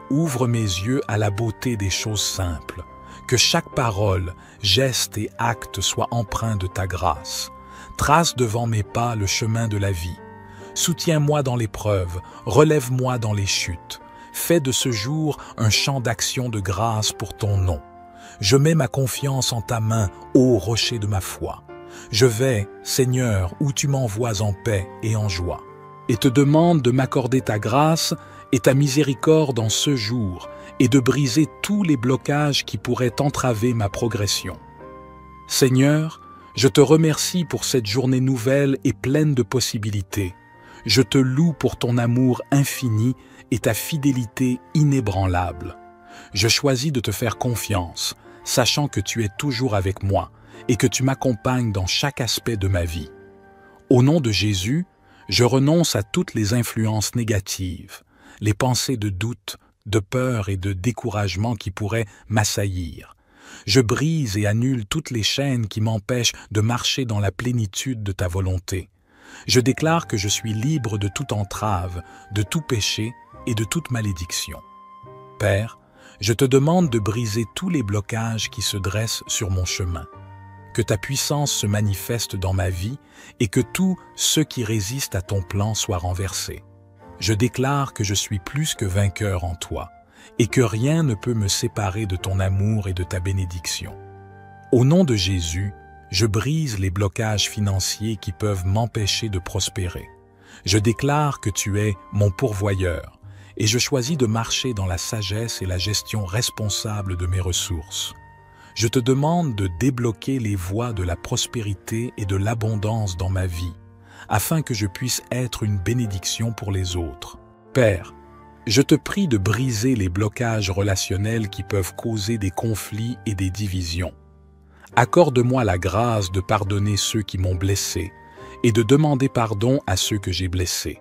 Speaker 1: Ouvre mes yeux à la beauté des choses simples. Que chaque parole, geste et acte soient empreints de ta grâce. Trace devant mes pas le chemin de la vie. Soutiens-moi dans l'épreuve, relève-moi dans les chutes. Fais de ce jour un champ d'action de grâce pour ton nom. Je mets ma confiance en ta main, ô rocher de ma foi. Je vais, Seigneur, où tu m'envoies en paix et en joie, et te demande de m'accorder ta grâce et ta miséricorde en ce jour, et de briser tous les blocages qui pourraient entraver ma progression. Seigneur, je te remercie pour cette journée nouvelle et pleine de possibilités. Je te loue pour ton amour infini et ta fidélité inébranlable. Je choisis de te faire confiance, sachant que tu es toujours avec moi et que tu m'accompagnes dans chaque aspect de ma vie. Au nom de Jésus, je renonce à toutes les influences négatives, les pensées de doute, de peur et de découragement qui pourraient m'assaillir. Je brise et annule toutes les chaînes qui m'empêchent de marcher dans la plénitude de ta volonté. Je déclare que je suis libre de toute entrave, de tout péché et de toute malédiction. Père, je te demande de briser tous les blocages qui se dressent sur mon chemin. Que ta puissance se manifeste dans ma vie et que tous ceux qui résistent à ton plan soient renversés. Je déclare que je suis plus que vainqueur en toi et que rien ne peut me séparer de ton amour et de ta bénédiction. Au nom de Jésus, je brise les blocages financiers qui peuvent m'empêcher de prospérer. Je déclare que tu es mon pourvoyeur et je choisis de marcher dans la sagesse et la gestion responsable de mes ressources. Je te demande de débloquer les voies de la prospérité et de l'abondance dans ma vie, afin que je puisse être une bénédiction pour les autres. Père, je te prie de briser les blocages relationnels qui peuvent causer des conflits et des divisions. Accorde-moi la grâce de pardonner ceux qui m'ont blessé et de demander pardon à ceux que j'ai blessés.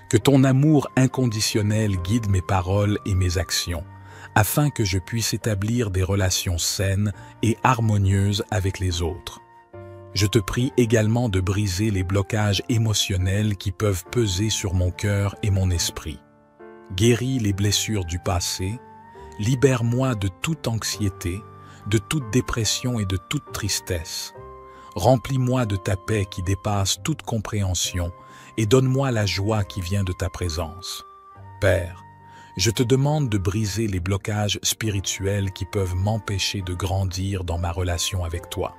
Speaker 1: Que ton amour inconditionnel guide mes paroles et mes actions, afin que je puisse établir des relations saines et harmonieuses avec les autres. Je te prie également de briser les blocages émotionnels qui peuvent peser sur mon cœur et mon esprit. Guéris les blessures du passé, libère-moi de toute anxiété, de toute dépression et de toute tristesse. Remplis-moi de ta paix qui dépasse toute compréhension et donne-moi la joie qui vient de ta présence. Père, je te demande de briser les blocages spirituels qui peuvent m'empêcher de grandir dans ma relation avec toi.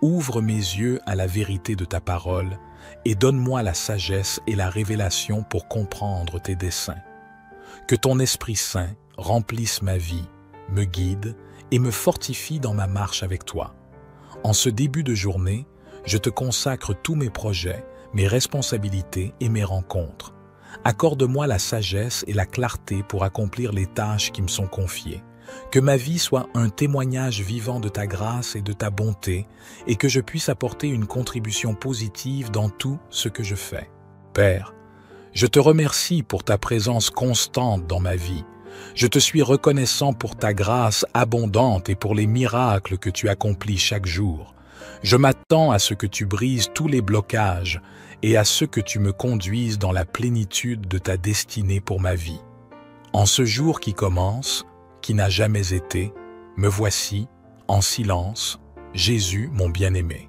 Speaker 1: Ouvre mes yeux à la vérité de ta parole et donne-moi la sagesse et la révélation pour comprendre tes desseins. Que ton Esprit Saint remplisse ma vie, me guide et me fortifie dans ma marche avec toi. En ce début de journée, je te consacre tous mes projets, mes responsabilités et mes rencontres. Accorde-moi la sagesse et la clarté pour accomplir les tâches qui me sont confiées. Que ma vie soit un témoignage vivant de ta grâce et de ta bonté et que je puisse apporter une contribution positive dans tout ce que je fais. Père, je te remercie pour ta présence constante dans ma vie, Je te suis reconnaissant pour ta grâce abondante et pour les miracles que tu accomplis chaque jour. Je m'attends à ce que tu brises tous les blocages et à ce que tu me conduises dans la plénitude de ta destinée pour ma vie. En ce jour qui commence, qui n'a jamais été, me voici, en silence, Jésus mon bien-aimé.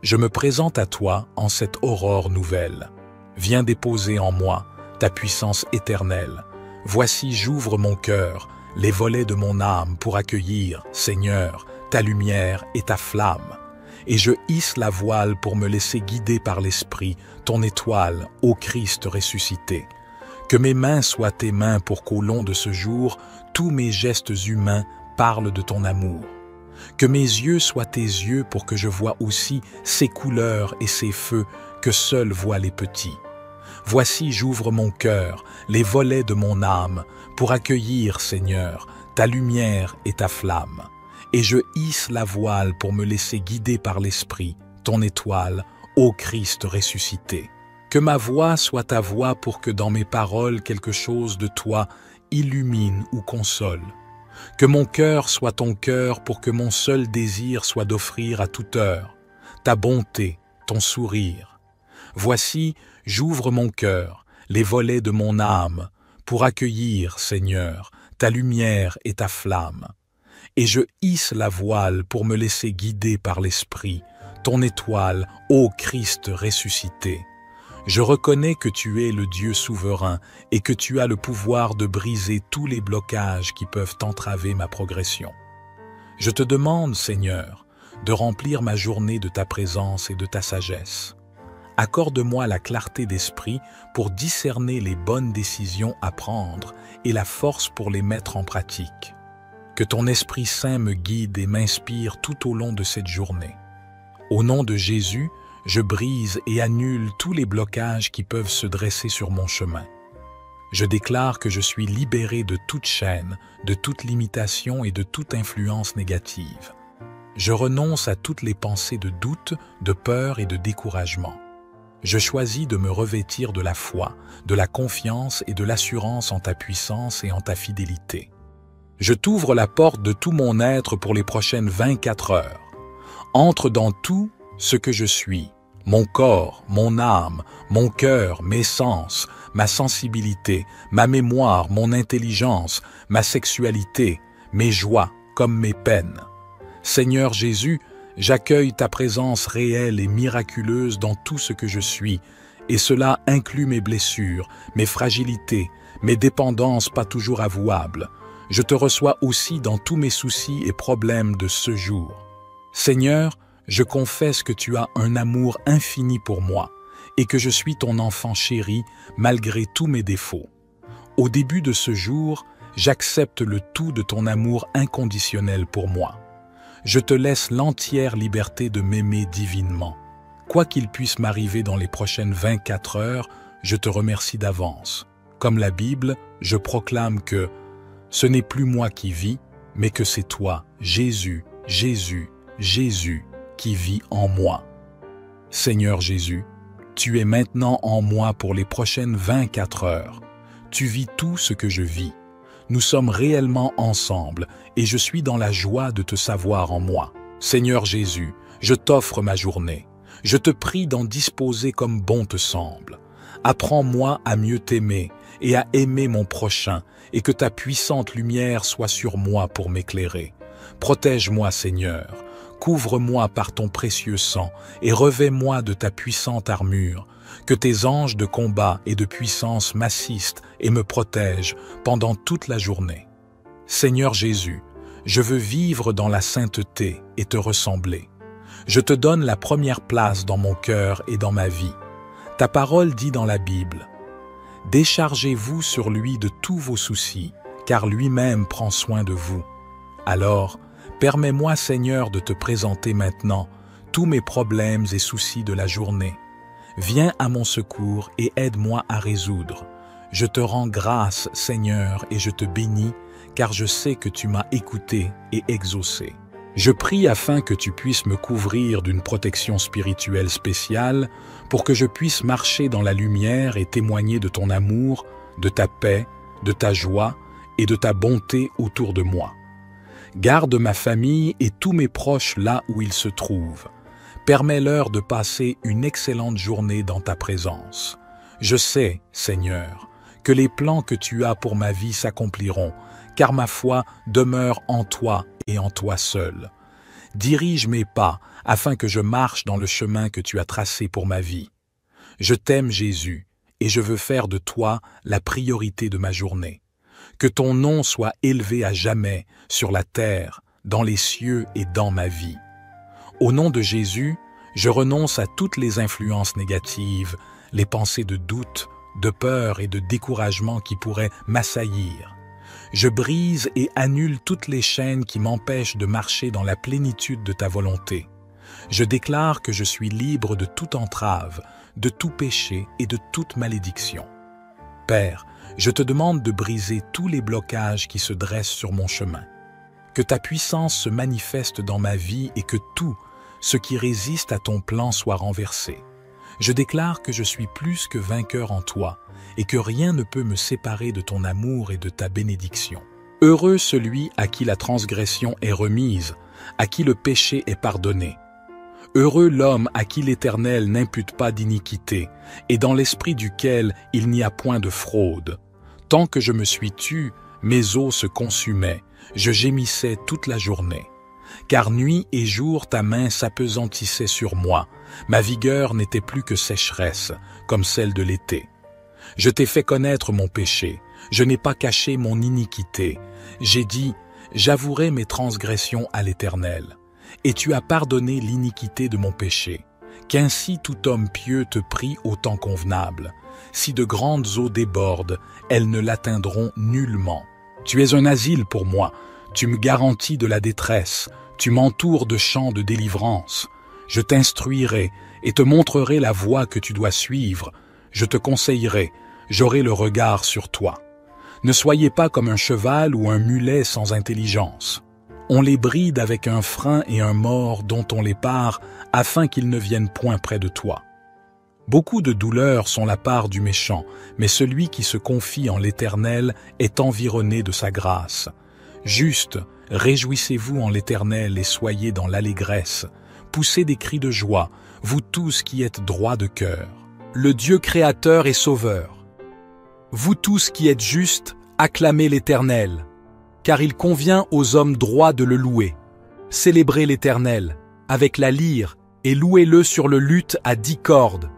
Speaker 1: Je me présente à toi en cette aurore nouvelle. Viens déposer en moi ta puissance éternelle. Voici j'ouvre mon cœur, les volets de mon âme pour accueillir, Seigneur, ta lumière et ta flamme. Et je hisse la voile pour me laisser guider par l'Esprit, ton étoile, ô Christ ressuscité. Que mes mains soient tes mains pour qu'au long de ce jour, tous mes gestes humains parlent de ton amour. Que mes yeux soient tes yeux pour que je voie aussi ces couleurs et ces feux que seuls voient les petits. Voici j'ouvre mon cœur, les volets de mon âme, pour accueillir, Seigneur, ta lumière et ta flamme. Et je hisse la voile pour me laisser guider par l'Esprit, ton étoile, ô Christ ressuscité. Que ma voix soit ta voix pour que dans mes paroles quelque chose de toi illumine ou console. Que mon cœur soit ton cœur pour que mon seul désir soit d'offrir à toute heure ta bonté, ton sourire. Voici, j'ouvre mon cœur, les volets de mon âme, pour accueillir, Seigneur, ta lumière et ta flamme. Et je hisse la voile pour me laisser guider par l'Esprit, ton étoile, ô Christ ressuscité. Je reconnais que tu es le Dieu souverain et que tu as le pouvoir de briser tous les blocages qui peuvent entraver ma progression. Je te demande, Seigneur, de remplir ma journée de ta présence et de ta sagesse. Accorde-moi la clarté d'esprit pour discerner les bonnes décisions à prendre et la force pour les mettre en pratique. Que ton Esprit Saint me guide et m'inspire tout au long de cette journée. Au nom de Jésus, je brise et annule tous les blocages qui peuvent se dresser sur mon chemin. Je déclare que je suis libéré de toute chaîne, de toute limitation et de toute influence négative. Je renonce à toutes les pensées de doute, de peur et de découragement. Je choisis de me revêtir de la foi, de la confiance et de l'assurance en ta puissance et en ta fidélité. Je t'ouvre la porte de tout mon être pour les prochaines 24 heures. Entre dans tout ce que je suis, mon corps, mon âme, mon cœur, mes sens, ma sensibilité, ma mémoire, mon intelligence, ma sexualité, mes joies comme mes peines. Seigneur Jésus, j'accueille ta présence réelle et miraculeuse dans tout ce que je suis, et cela inclut mes blessures, mes fragilités, mes dépendances pas toujours avouables. Je te reçois aussi dans tous mes soucis et problèmes de ce jour. Seigneur, je confesse que tu as un amour infini pour moi et que je suis ton enfant chéri malgré tous mes défauts. Au début de ce jour, j'accepte le tout de ton amour inconditionnel pour moi. Je te laisse l'entière liberté de m'aimer divinement. Quoi qu'il puisse m'arriver dans les prochaines 24 heures, je te remercie d'avance. Comme la Bible, je proclame que ce n'est plus moi qui vis, mais que c'est toi, Jésus, Jésus, Jésus, qui vit en moi. Seigneur Jésus, tu es maintenant en moi pour les prochaines 24 heures. Tu vis tout ce que je vis. Nous sommes réellement ensemble et je suis dans la joie de te savoir en moi. Seigneur Jésus, je t'offre ma journée. Je te prie d'en disposer comme bon te semble. Apprends-moi à mieux t'aimer et à aimer mon prochain et que ta puissante lumière soit sur moi pour m'éclairer. Protège-moi, Seigneur. Couvre-moi par ton précieux sang et revêt-moi de ta puissante armure. Que tes anges de combat et de puissance m'assistent et me protègent pendant toute la journée. Seigneur Jésus, je veux vivre dans la sainteté et te ressembler. Je te donne la première place dans mon cœur et dans ma vie. Ta parole dit dans la Bible, « Déchargez-vous sur lui de tous vos soucis, car lui-même prend soin de vous. » Alors, permets-moi, Seigneur, de te présenter maintenant tous mes problèmes et soucis de la journée. Viens à mon secours et aide-moi à résoudre. Je te rends grâce, Seigneur, et je te bénis, car je sais que tu m'as écouté et exaucé. Je prie afin que tu puisses me couvrir d'une protection spirituelle spéciale pour que je puisse marcher dans la lumière et témoigner de ton amour, de ta paix, de ta joie et de ta bonté autour de moi. Garde ma famille et tous mes proches là où ils se trouvent. Permets-leur de passer une excellente journée dans ta présence. Je sais, Seigneur, que les plans que tu as pour ma vie s'accompliront, car ma foi demeure en toi et en toi seul. Dirige mes pas afin que je marche dans le chemin que tu as tracé pour ma vie. Je t'aime, Jésus, et je veux faire de toi la priorité de ma journée. Que ton nom soit élevé à jamais sur la terre, dans les cieux et dans ma vie. Au nom de Jésus, je renonce à toutes les influences négatives, les pensées de doute, de peur et de découragement qui pourraient m'assaillir. Je brise et annule toutes les chaînes qui m'empêchent de marcher dans la plénitude de ta volonté. Je déclare que je suis libre de toute entrave, de tout péché et de toute malédiction. Père, je te demande de briser tous les blocages qui se dressent sur mon chemin. Que ta puissance se manifeste dans ma vie et que tout ce qui résiste à ton plan soit renversé. Je déclare que je suis plus que vainqueur en toi et que rien ne peut me séparer de ton amour et de ta bénédiction. Heureux celui à qui la transgression est remise, à qui le péché est pardonné. Heureux l'homme à qui l'Éternel n'impute pas d'iniquité et dans l'esprit duquel il n'y a point de fraude. Tant que je me suis tu, mes os se consumaient, je gémissais toute la journée. Car nuit et jour ta main s'appesantissait sur moi, ma vigueur n'était plus que sécheresse, comme celle de l'été. Je t'ai fait connaître mon péché, je n'ai pas caché mon iniquité. J'ai dit, j'avouerai mes transgressions à l'Éternel. Et tu as pardonné l'iniquité de mon péché. Qu'ainsi tout homme pieux te prie au temps convenable. Si de grandes eaux débordent, elles ne l'atteindront nullement. Tu es un asile pour moi, tu me garantis de la détresse, tu m'entoures de chants de délivrance. Je t'instruirai et te montrerai la voie que tu dois suivre. Je te conseillerai, j'aurai le regard sur toi. Ne soyez pas comme un cheval ou un mulet sans intelligence. On les bride avec un frein et un mors dont on les pare afin qu'ils ne viennent point près de toi. Beaucoup de douleurs sont la part du méchant, mais celui qui se confie en l'Éternel est environné de sa grâce. Juste, réjouissez-vous en l'Éternel et soyez dans l'allégresse. Poussez des cris de joie, vous tous qui êtes droits de cœur. Le Dieu créateur et sauveur. Vous tous qui êtes justes, acclamez l'Éternel, car il convient aux hommes droits de le louer. Célébrez l'Éternel avec la lyre et louez-le sur le luth à 10 cordes.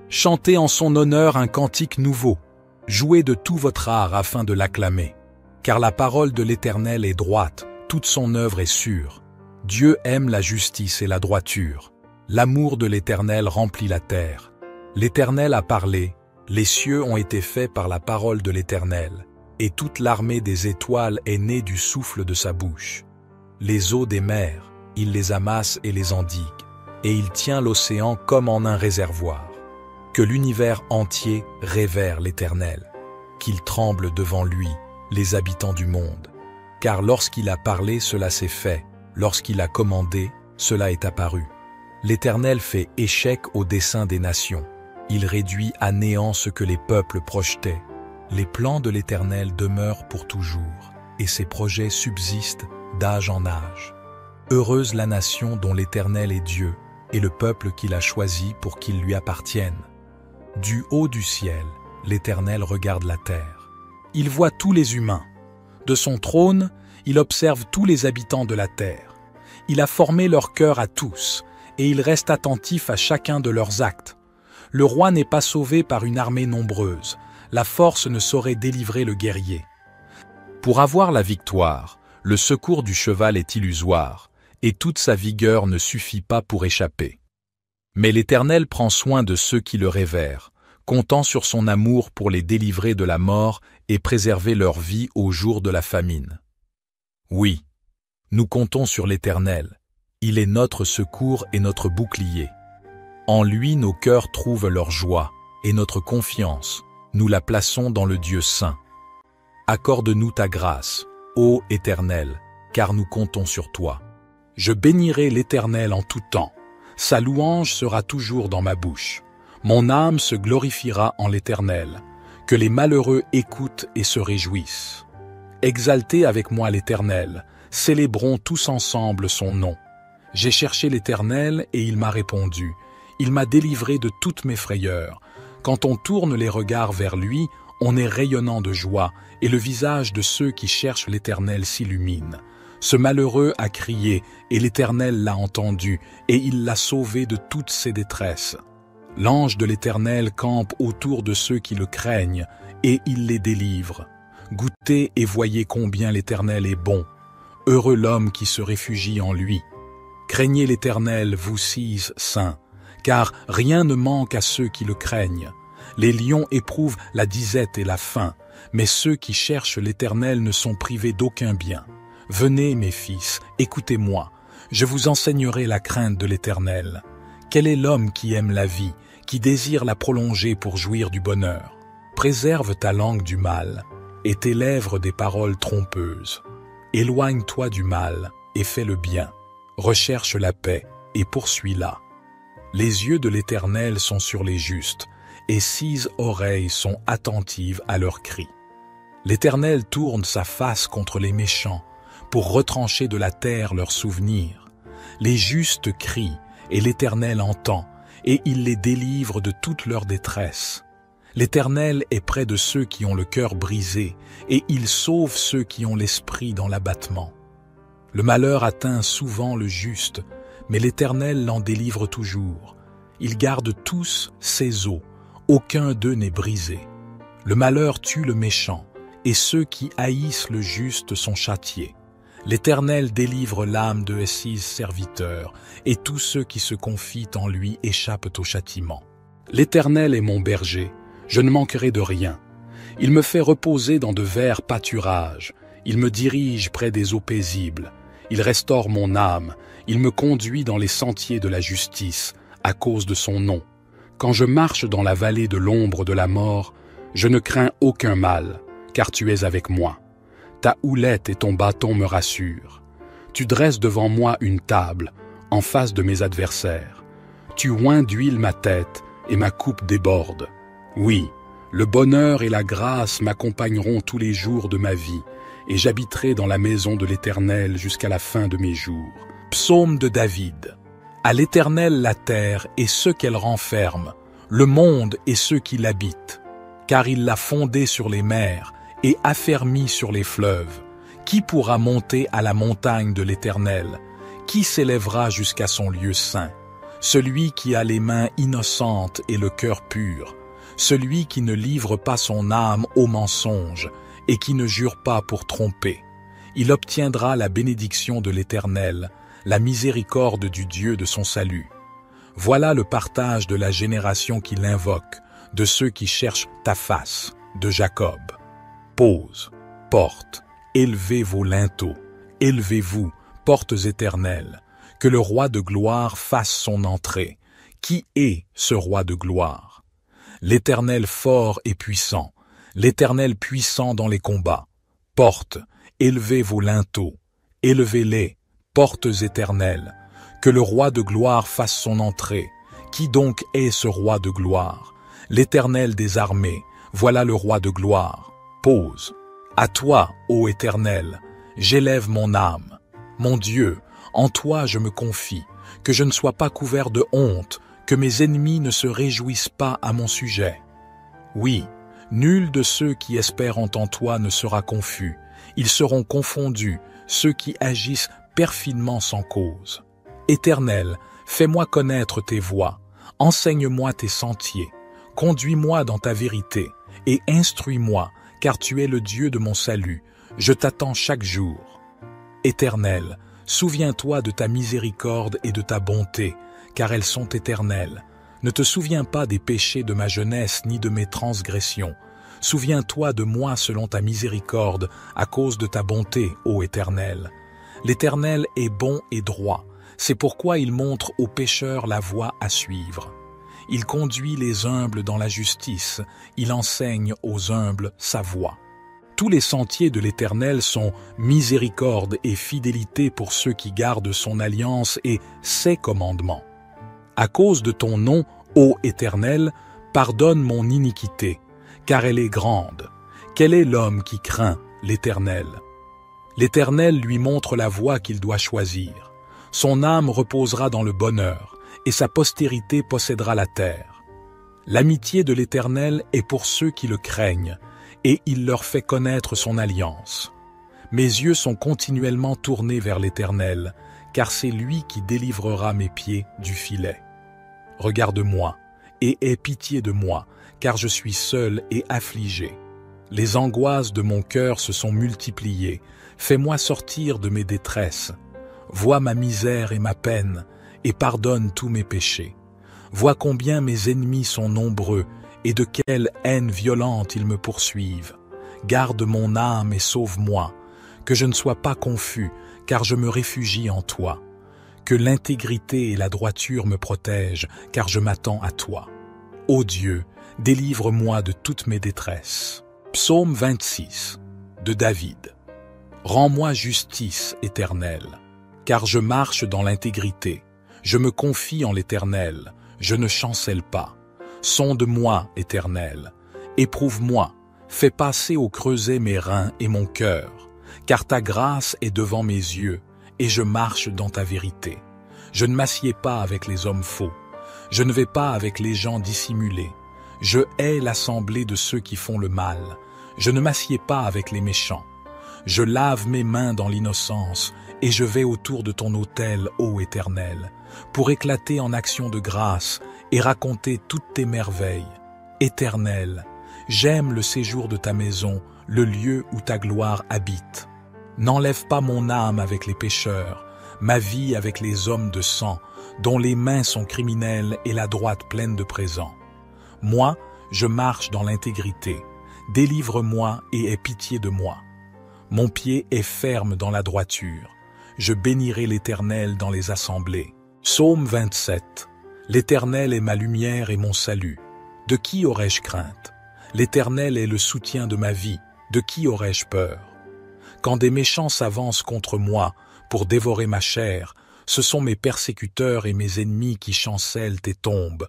Speaker 1: Chantez en son honneur un cantique nouveau. Jouez de tout votre art afin de l'acclamer. Car la parole de l'Éternel est droite, toute son œuvre est sûre. Dieu aime la justice et la droiture. L'amour de l'Éternel remplit la terre. L'Éternel a parlé, les cieux ont été faits par la parole de l'Éternel, et toute l'armée des étoiles est née du souffle de sa bouche. Les eaux des mers, il les amasse et les endigue, et il tient l'océan comme en un réservoir. Que l'univers entier révère l'Éternel, qu'il tremble devant lui, les habitants du monde. Car lorsqu'il a parlé, cela s'est fait, lorsqu'il a commandé, cela est apparu. L'Éternel fait échec au dessein des nations, il réduit à néant ce que les peuples projetaient. Les plans de l'Éternel demeurent pour toujours, et ses projets subsistent d'âge en âge. Heureuse la nation dont l'Éternel est Dieu, et le peuple qu'il a choisi pour qu'il lui appartienne. Du haut du ciel, l'Éternel regarde la terre. Il voit tous les humains. De son trône, il observe tous les habitants de la terre. Il a formé leur cœur à tous, et il reste attentif à chacun de leurs actes. Le roi n'est pas sauvé par une armée nombreuse. La force ne saurait délivrer le guerrier. Pour avoir la victoire, le secours du cheval est illusoire, et toute sa vigueur ne suffit pas pour échapper. Mais l'Éternel prend soin de ceux qui le révèrent, comptant sur son amour pour les délivrer de la mort et préserver leur vie au jour de la famine. Oui, nous comptons sur l'Éternel. Il est notre secours et notre bouclier. En lui nos cœurs trouvent leur joie, et notre confiance, nous la plaçons dans le Dieu saint. Accorde-nous ta grâce, ô Éternel, car nous comptons sur toi. Je bénirai l'Éternel en tout temps. Sa louange sera toujours dans ma bouche. Mon âme se glorifiera en l'Éternel. Que les malheureux écoutent et se réjouissent. Exaltez avec moi l'Éternel, célébrons tous ensemble son nom. J'ai cherché l'Éternel et il m'a répondu. Il m'a délivré de toutes mes frayeurs. Quand on tourne les regards vers lui, on est rayonnant de joie et le visage de ceux qui cherchent l'Éternel s'illumine. Ce malheureux a crié et l'Éternel l'a entendu et il l'a sauvé de toutes ses détresses. L'ange de l'Éternel campe autour de ceux qui le craignent et il les délivre. Goûtez et voyez combien l'Éternel est bon. Heureux l'homme qui se réfugie en lui. Craignez l'Éternel, vous six saints, car rien ne manque à ceux qui le craignent. Les lions éprouvent la disette et la faim, mais ceux qui cherchent l'Éternel ne sont privés d'aucun bien. Venez, mes fils, écoutez-moi, je vous enseignerai la crainte de l'Éternel. Quel est l'homme qui aime la vie, qui désire la prolonger pour jouir du bonheur? Préserve ta langue du mal, et tes lèvres des paroles trompeuses. Éloigne-toi du mal, et fais le bien. Recherche la paix, et poursuis-la. Les yeux de l'Éternel sont sur les justes, et six oreilles sont attentives à leurs cris. L'Éternel tourne sa face contre les méchants, pour retrancher de la terre leurs souvenirs. Les justes crient, et l'Éternel entend, et il les délivre de toute leur détresse. L'Éternel est près de ceux qui ont le cœur brisé, et il sauve ceux qui ont l'esprit dans l'abattement. Le malheur atteint souvent le juste, mais l'Éternel l'en délivre toujours. Il garde tous ses os, aucun d'eux n'est brisé. Le malheur tue le méchant, et ceux qui haïssent le juste sont châtiés. L'Éternel délivre l'âme de ses serviteurs, et tous ceux qui se confient en lui échappent au châtiment. L'Éternel est mon berger, je ne manquerai de rien. Il me fait reposer dans de verts pâturages, il me dirige près des eaux paisibles. Il restaure mon âme, il me conduit dans les sentiers de la justice, à cause de son nom. Quand je marche dans la vallée de l'ombre de la mort, je ne crains aucun mal, car tu es avec moi. Ta houlette et ton bâton me rassurent. Tu dresses devant moi une table, en face de mes adversaires. Tu oins d'huile ma tête, et ma coupe déborde. Oui, le bonheur et la grâce m'accompagneront tous les jours de ma vie, et j'habiterai dans la maison de l'Éternel jusqu'à la fin de mes jours. Psaume de David. À l'Éternel la terre et ce qu'elle renferme, le monde et ceux qui l'habitent. Car il l'a fondée sur les mers et affermi sur les fleuves. Qui pourra monter à la montagne de l'Éternel? Qui s'élèvera jusqu'à son lieu saint? Celui qui a les mains innocentes et le cœur pur, celui qui ne livre pas son âme au mensonge, et qui ne jure pas pour tromper. Il obtiendra la bénédiction de l'Éternel, la miséricorde du Dieu de son salut. Voilà le partage de la génération qui l'invoque, de ceux qui cherchent ta face, de Jacob. Pose, porte, élevez vos linteaux, élevez-vous, portes éternelles, que le roi de gloire fasse son entrée. Qui est ce roi de gloire? L'Éternel fort et puissant, l'Éternel puissant dans les combats. Portes, élevez vos linteaux, élevez-les, portes éternelles, que le roi de gloire fasse son entrée. Qui donc est ce roi de gloire? L'Éternel des armées, voilà le roi de gloire. Pose. À toi, ô Éternel, j'élève mon âme. Mon Dieu, en toi je me confie, que je ne sois pas couvert de honte, que mes ennemis ne se réjouissent pas à mon sujet. Oui, nul de ceux qui espèrent en toi ne sera confus. Ils seront confondus, ceux qui agissent perfidement sans cause. Éternel, fais-moi connaître tes voies, enseigne-moi tes sentiers, conduis-moi dans ta vérité, et instruis-moi, car tu es le Dieu de mon salut, je t'attends chaque jour. Éternel, souviens-toi de ta miséricorde et de ta bonté, car elles sont éternelles. Ne te souviens pas des péchés de ma jeunesse ni de mes transgressions. Souviens-toi de moi selon ta miséricorde, à cause de ta bonté, ô Éternel. L'Éternel est bon et droit, c'est pourquoi il montre aux pécheurs la voie à suivre. Il conduit les humbles dans la justice, il enseigne aux humbles sa voie. Tous les sentiers de l'Éternel sont miséricorde et fidélité pour ceux qui gardent son alliance et ses commandements. À cause de ton nom, ô Éternel, pardonne mon iniquité, car elle est grande. Quel est l'homme qui craint l'Éternel. L'Éternel lui montre la voie qu'il doit choisir. Son âme reposera dans le bonheur, et sa postérité possédera la terre. L'amitié de l'Éternel est pour ceux qui le craignent, et il leur fait connaître son alliance. Mes yeux sont continuellement tournés vers l'Éternel, car c'est lui qui délivrera mes pieds du filet. Regarde-moi, et aie pitié de moi, car je suis seul et affligé. Les angoisses de mon cœur se sont multipliées. Fais-moi sortir de mes détresses. Vois ma misère et ma peine, et pardonne tous mes péchés. Vois combien mes ennemis sont nombreux, et de quelle haine violente ils me poursuivent. Garde mon âme et sauve-moi, que je ne sois pas confus, car je me réfugie en toi. Que l'intégrité et la droiture me protègent, car je m'attends à toi. Ô Dieu, délivre-moi de toutes mes détresses. Psaume 26 de David. Rends-moi justice, Éternel, car je marche dans l'intégrité. Je me confie en l'Éternel, je ne chancelle pas. Sonde-moi, Éternel, éprouve-moi, fais passer au creuset mes reins et mon cœur, car ta grâce est devant mes yeux, et je marche dans ta vérité. Je ne m'assieds pas avec les hommes faux, je ne vais pas avec les gens dissimulés. Je hais l'assemblée de ceux qui font le mal, je ne m'assieds pas avec les méchants. Je lave mes mains dans l'innocence, et je vais autour de ton autel, ô Éternel, pour éclater en actions de grâce et raconter toutes tes merveilles. Éternel, j'aime le séjour de ta maison, le lieu où ta gloire habite. N'enlève pas mon âme avec les pécheurs, ma vie avec les hommes de sang, dont les mains sont criminelles et la droite pleine de présents. Moi, je marche dans l'intégrité. Délivre-moi et aie pitié de moi. Mon pied est ferme dans la droiture. Je bénirai l'Éternel dans les assemblées. Psaume 27. L'Éternel est ma lumière et mon salut. De qui aurais-je crainte? L'Éternel est le soutien de ma vie. De qui aurais-je peur? Quand des méchants s'avancent contre moi pour dévorer ma chair, ce sont mes persécuteurs et mes ennemis qui chancellent et tombent.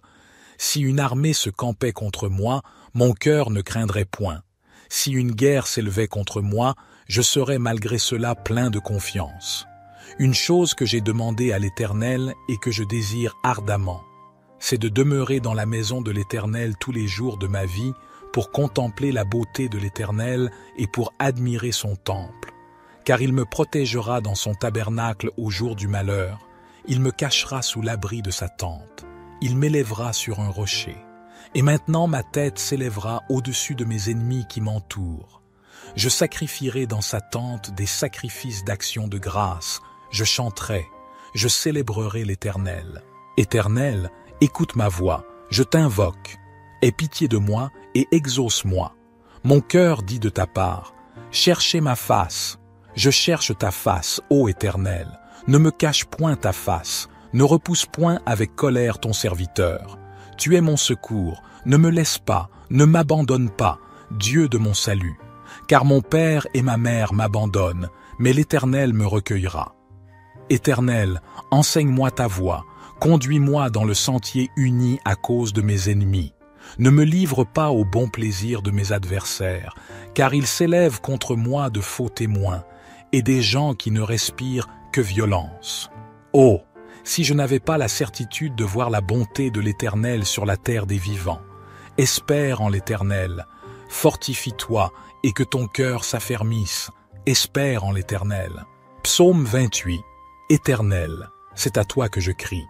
Speaker 1: Si une armée se campait contre moi, mon cœur ne craindrait point. Si une guerre s'élevait contre moi, je serais malgré cela plein de confiance. Une chose que j'ai demandée à l'Éternel et que je désire ardemment, c'est de demeurer dans la maison de l'Éternel tous les jours de ma vie pour contempler la beauté de l'Éternel et pour admirer son temple. Car il me protégera dans son tabernacle au jour du malheur, il me cachera sous l'abri de sa tente, il m'élèvera sur un rocher. Et maintenant ma tête s'élèvera au-dessus de mes ennemis qui m'entourent. Je sacrifierai dans sa tente des sacrifices d'action de grâce, je chanterai, je célébrerai l'Éternel. Éternel, écoute ma voix, je t'invoque. Aie pitié de moi et exauce-moi. Mon cœur dit de ta part, cherchez ma face. Je cherche ta face, ô Éternel. Ne me cache point ta face, ne repousse point avec colère ton serviteur. Tu es mon secours, ne me laisse pas, ne m'abandonne pas, Dieu de mon salut. Car mon père et ma mère m'abandonnent, mais l'Éternel me recueillera. Éternel, enseigne-moi ta voie, conduis-moi dans le sentier uni à cause de mes ennemis. Ne me livre pas au bon plaisir de mes adversaires, car ils s'élèvent contre moi de faux témoins, et des gens qui ne respirent que violence. Oh, si je n'avais pas la certitude de voir la bonté de l'Éternel sur la terre des vivants. Espère en l'Éternel, fortifie-toi et que ton cœur s'affermisse. Espère en l'Éternel. Psaume 28. Éternel, c'est à toi que je crie.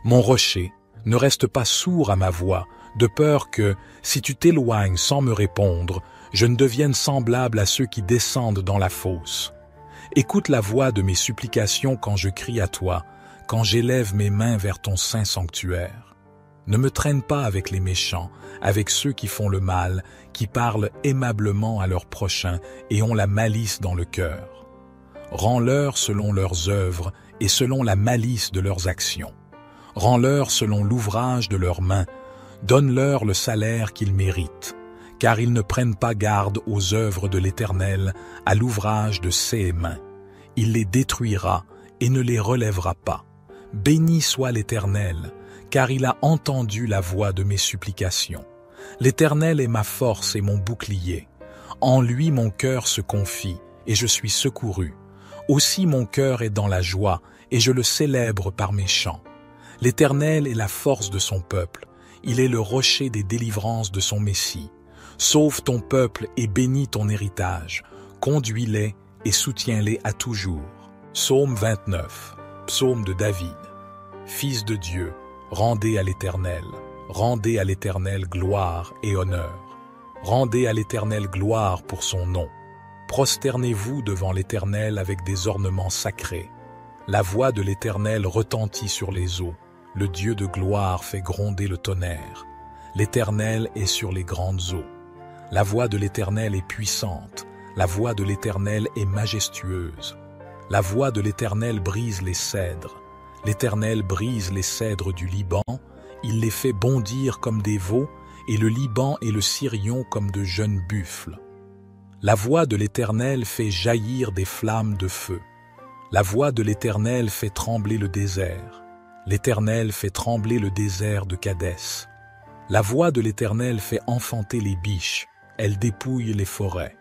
Speaker 1: Mon rocher, ne reste pas sourd à ma voix, de peur que, si tu t'éloignes sans me répondre, je ne devienne semblable à ceux qui descendent dans la fosse. Écoute la voix de mes supplications quand je crie à toi, quand j'élève mes mains vers ton saint sanctuaire. Ne me traîne pas avec les méchants, avec ceux qui font le mal, qui parlent aimablement à leurs prochains et ont la malice dans le cœur. Rends-leur selon leurs œuvres et selon la malice de leurs actions. Rends-leur selon l'ouvrage de leurs mains. Donne-leur le salaire qu'ils méritent, car ils ne prennent pas garde aux œuvres de l'Éternel, à l'ouvrage de ses mains. Il les détruira et ne les relèvera pas. Béni soit l'Éternel, car il a entendu la voix de mes supplications. L'Éternel est ma force et mon bouclier. En lui mon cœur se confie, et je suis secouru. Aussi mon cœur est dans la joie, et je le célèbre par mes chants. L'Éternel est la force de son peuple, il est le rocher des délivrances de son Messie. Sauve ton peuple et bénis ton héritage, conduis-les et soutiens-les à toujours. Psaume 29, psaume de David. Fils de Dieu, rendez à l'Éternel gloire et honneur. Rendez à l'Éternel gloire pour son nom. Prosternez-vous devant l'Éternel avec des ornements sacrés. La voix de l'Éternel retentit sur les eaux. Le Dieu de gloire fait gronder le tonnerre. L'Éternel est sur les grandes eaux. La voix de l'Éternel est puissante. La voix de l'Éternel est majestueuse. La voix de l'Éternel brise les cèdres. L'Éternel brise les cèdres du Liban. Il les fait bondir comme des veaux, et le Liban et le Sirion comme de jeunes buffles. La voix de l'Éternel fait jaillir des flammes de feu. La voix de l'Éternel fait trembler le désert. L'Éternel fait trembler le désert de Kadès. La voix de l'Éternel fait enfanter les biches. Elle dépouille les forêts.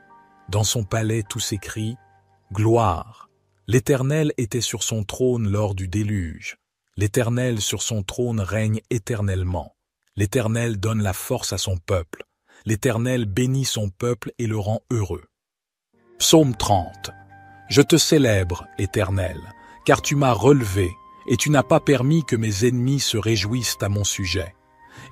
Speaker 1: Dans son palais tout s'écrie « Gloire ». L'Éternel était sur son trône lors du déluge. L'Éternel sur son trône règne éternellement. L'Éternel donne la force à son peuple. L'Éternel bénit son peuple et le rend heureux. Psaume 30. Je te célèbre, Éternel, car tu m'as relevé, et tu n'as pas permis que mes ennemis se réjouissent à mon sujet.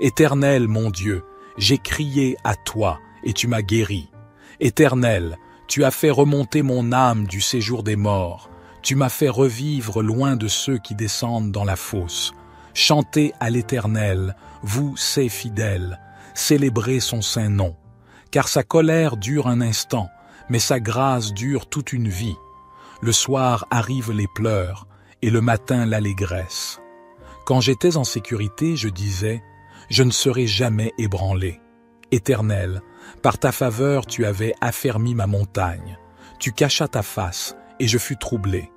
Speaker 1: Éternel, mon Dieu, j'ai crié à toi, et tu m'as guéri. Éternel, tu as fait remonter mon âme du séjour des morts. Tu m'as fait revivre loin de ceux qui descendent dans la fosse. Chantez à l'Éternel, vous, ses fidèles, célébrez son saint nom. Car sa colère dure un instant, mais sa grâce dure toute une vie. Le soir arrivent les pleurs, et le matin l'allégresse. Quand j'étais en sécurité, je disais, je ne serai jamais ébranlé. Éternel, par ta faveur tu avais affermi ma montagne. Tu cachas ta face, et je fus troublé.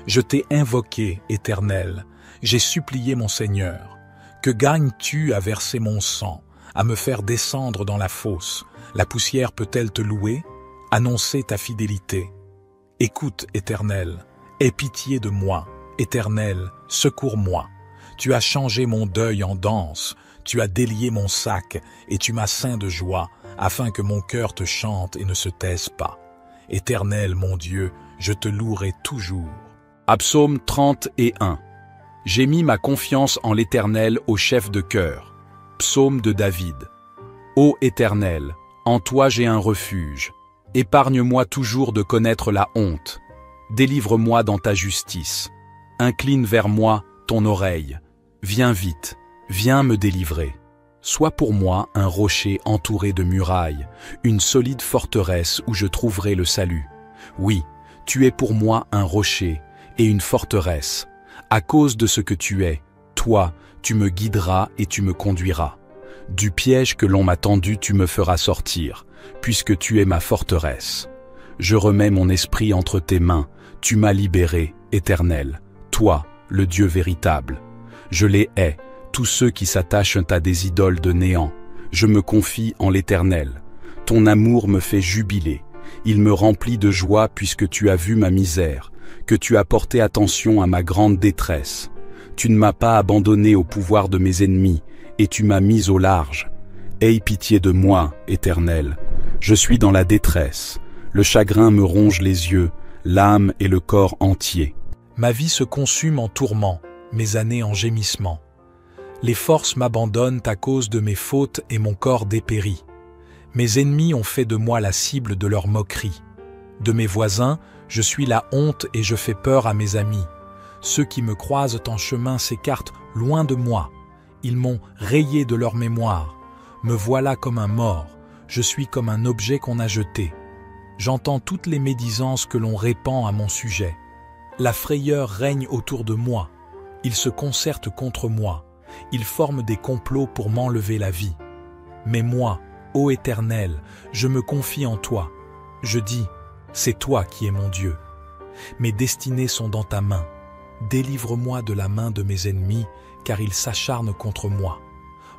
Speaker 1: Je t'ai invoqué, Éternel, j'ai supplié mon Seigneur. Que gagnes-tu à verser mon sang, à me faire descendre dans la fosse? La poussière peut-elle te louer? Annoncer ta fidélité. Écoute, Éternel, aie pitié de moi. Éternel, secours-moi. Tu as changé mon deuil en danse, tu as délié mon sac, et tu m'as ceint de joie, afin que mon cœur te chante et ne se taise pas. Éternel, mon Dieu, je te louerai toujours.
Speaker 2: Psaume 31. J'ai mis ma confiance en l'Éternel au chef de chœur. Psaume de David. Ô Éternel, en toi j'ai un refuge. Épargne-moi toujours de connaître la honte. Délivre-moi dans ta justice. Incline vers moi ton oreille. Viens vite, viens me délivrer. Sois pour moi un rocher entouré de murailles, une solide forteresse où je trouverai le salut. Oui, tu es pour moi un rocher et une forteresse. À cause de ce que tu es, toi, tu me guideras et tu me conduiras. Du piège que l'on m'a tendu, tu me feras sortir, puisque tu es ma forteresse. Je remets mon esprit entre tes mains, tu m'as libéré, Éternel, toi, le Dieu véritable. Je les hais, tous ceux qui s'attachent à des idoles de néant. Je me confie en l'Éternel. Ton amour me fait jubiler. Il me remplit de joie puisque tu as vu ma misère, que tu as porté attention à ma grande détresse. Tu ne m'as pas abandonné au pouvoir de mes ennemis, et tu m'as mis au large. Aie pitié de moi, Éternel. Je suis dans la détresse. Le chagrin me ronge les yeux, l'âme et le corps entier.
Speaker 1: Ma vie se consume en tourments, mes années en gémissements. Les forces m'abandonnent à cause de mes fautes et mon corps dépérit. Mes ennemis ont fait de moi la cible de leurs moqueries. De mes voisins, je suis la honte et je fais peur à mes amis. Ceux qui me croisent en chemin s'écartent loin de moi. Ils m'ont rayé de leur mémoire. Me voilà comme un mort. Je suis comme un objet qu'on a jeté. J'entends toutes les médisances que l'on répand à mon sujet. La frayeur règne autour de moi. Ils se concertent contre moi. Ils forment des complots pour m'enlever la vie. Mais moi, ô Éternel, je me confie en toi. Je dis, c'est toi qui es mon Dieu. Mes destinées sont dans ta main. Délivre-moi de la main de mes ennemis, car ils s'acharnent contre moi.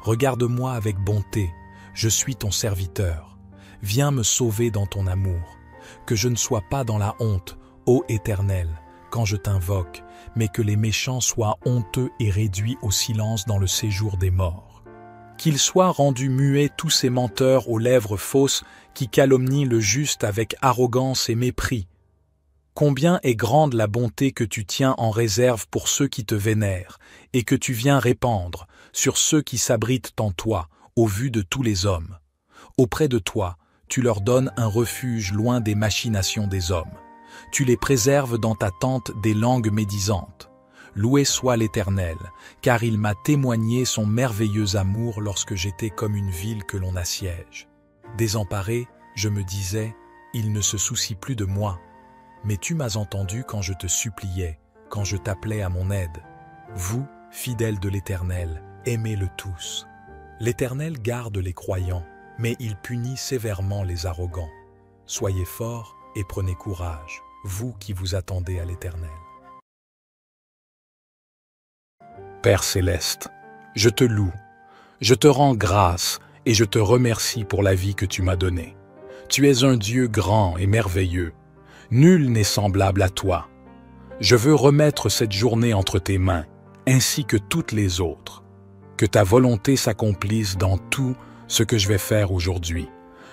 Speaker 1: Regarde-moi avec bonté, je suis ton serviteur. Viens me sauver dans ton amour. Que je ne sois pas dans la honte, ô Éternel, quand je t'invoque, mais que les méchants soient honteux et réduits au silence dans le séjour des morts. Qu'ils soient rendus muets tous ces menteurs aux lèvres fausses qui calomnient le juste avec arrogance et mépris. Combien est grande la bonté que tu tiens en réserve pour ceux qui te vénèrent et que tu viens répandre sur ceux qui s'abritent en toi, au vu de tous les hommes. Auprès de toi, tu leur donnes un refuge loin des machinations des hommes. Tu les préserves dans ta tente des langues médisantes. Loué soit l'Éternel, car il m'a témoigné son merveilleux amour lorsque j'étais comme une ville que l'on assiège. Désemparé, je me disais, il ne se soucie plus de moi. Mais tu m'as entendu quand je te suppliais, quand je t'appelais à mon aide. Vous, fidèles de l'Éternel, aimez-le tous. L'Éternel garde les croyants, mais il punit sévèrement les arrogants. Soyez forts et prenez courage, vous qui vous attendez à l'Éternel. Père céleste, je te loue, je te rends grâce et je te remercie pour la vie que tu m'as donnée. Tu es un Dieu grand et merveilleux. Nul n'est semblable à toi. Je veux remettre cette journée entre tes mains, ainsi que toutes les autres. Que ta volonté s'accomplisse dans tout ce que je vais faire aujourd'hui.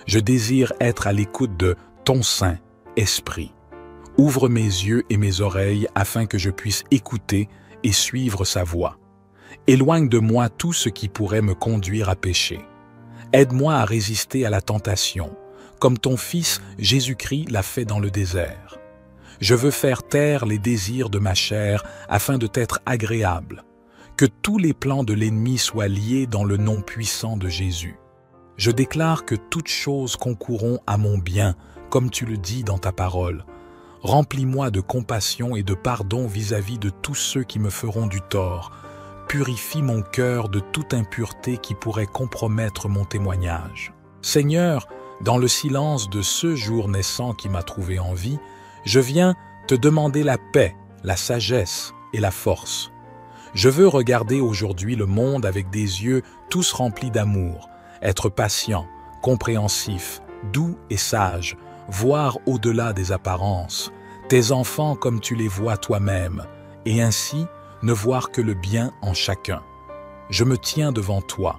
Speaker 1: Je désire être à l'écoute de ton Saint-Esprit. Ouvre mes yeux et mes oreilles afin que je puisse écouter et suivre sa voix. Éloigne de moi tout ce qui pourrait me conduire à pécher. Aide-moi à résister à la tentation, comme ton Fils Jésus-Christ l'a fait dans le désert. Je veux faire taire les désirs de ma chair afin de t'être agréable. Que tous les plans de l'ennemi soient liés dans le nom puissant de Jésus. Je déclare que toutes choses concourront à mon bien, comme tu le dis dans ta parole. Remplis-moi de compassion et de pardon vis-à-vis de tous ceux qui me feront du tort. Purifie mon cœur de toute impureté qui pourrait compromettre mon témoignage. Seigneur, dans le silence de ce jour naissant qui m'a trouvé en vie, je viens te demander la paix, la sagesse et la force. Je veux regarder aujourd'hui le monde avec des yeux tous remplis d'amour, être patient, compréhensif, doux et sage, voir au-delà des apparences, tes enfants comme tu les vois toi-même, et ainsi ne voir que le bien en chacun. Je me tiens devant toi,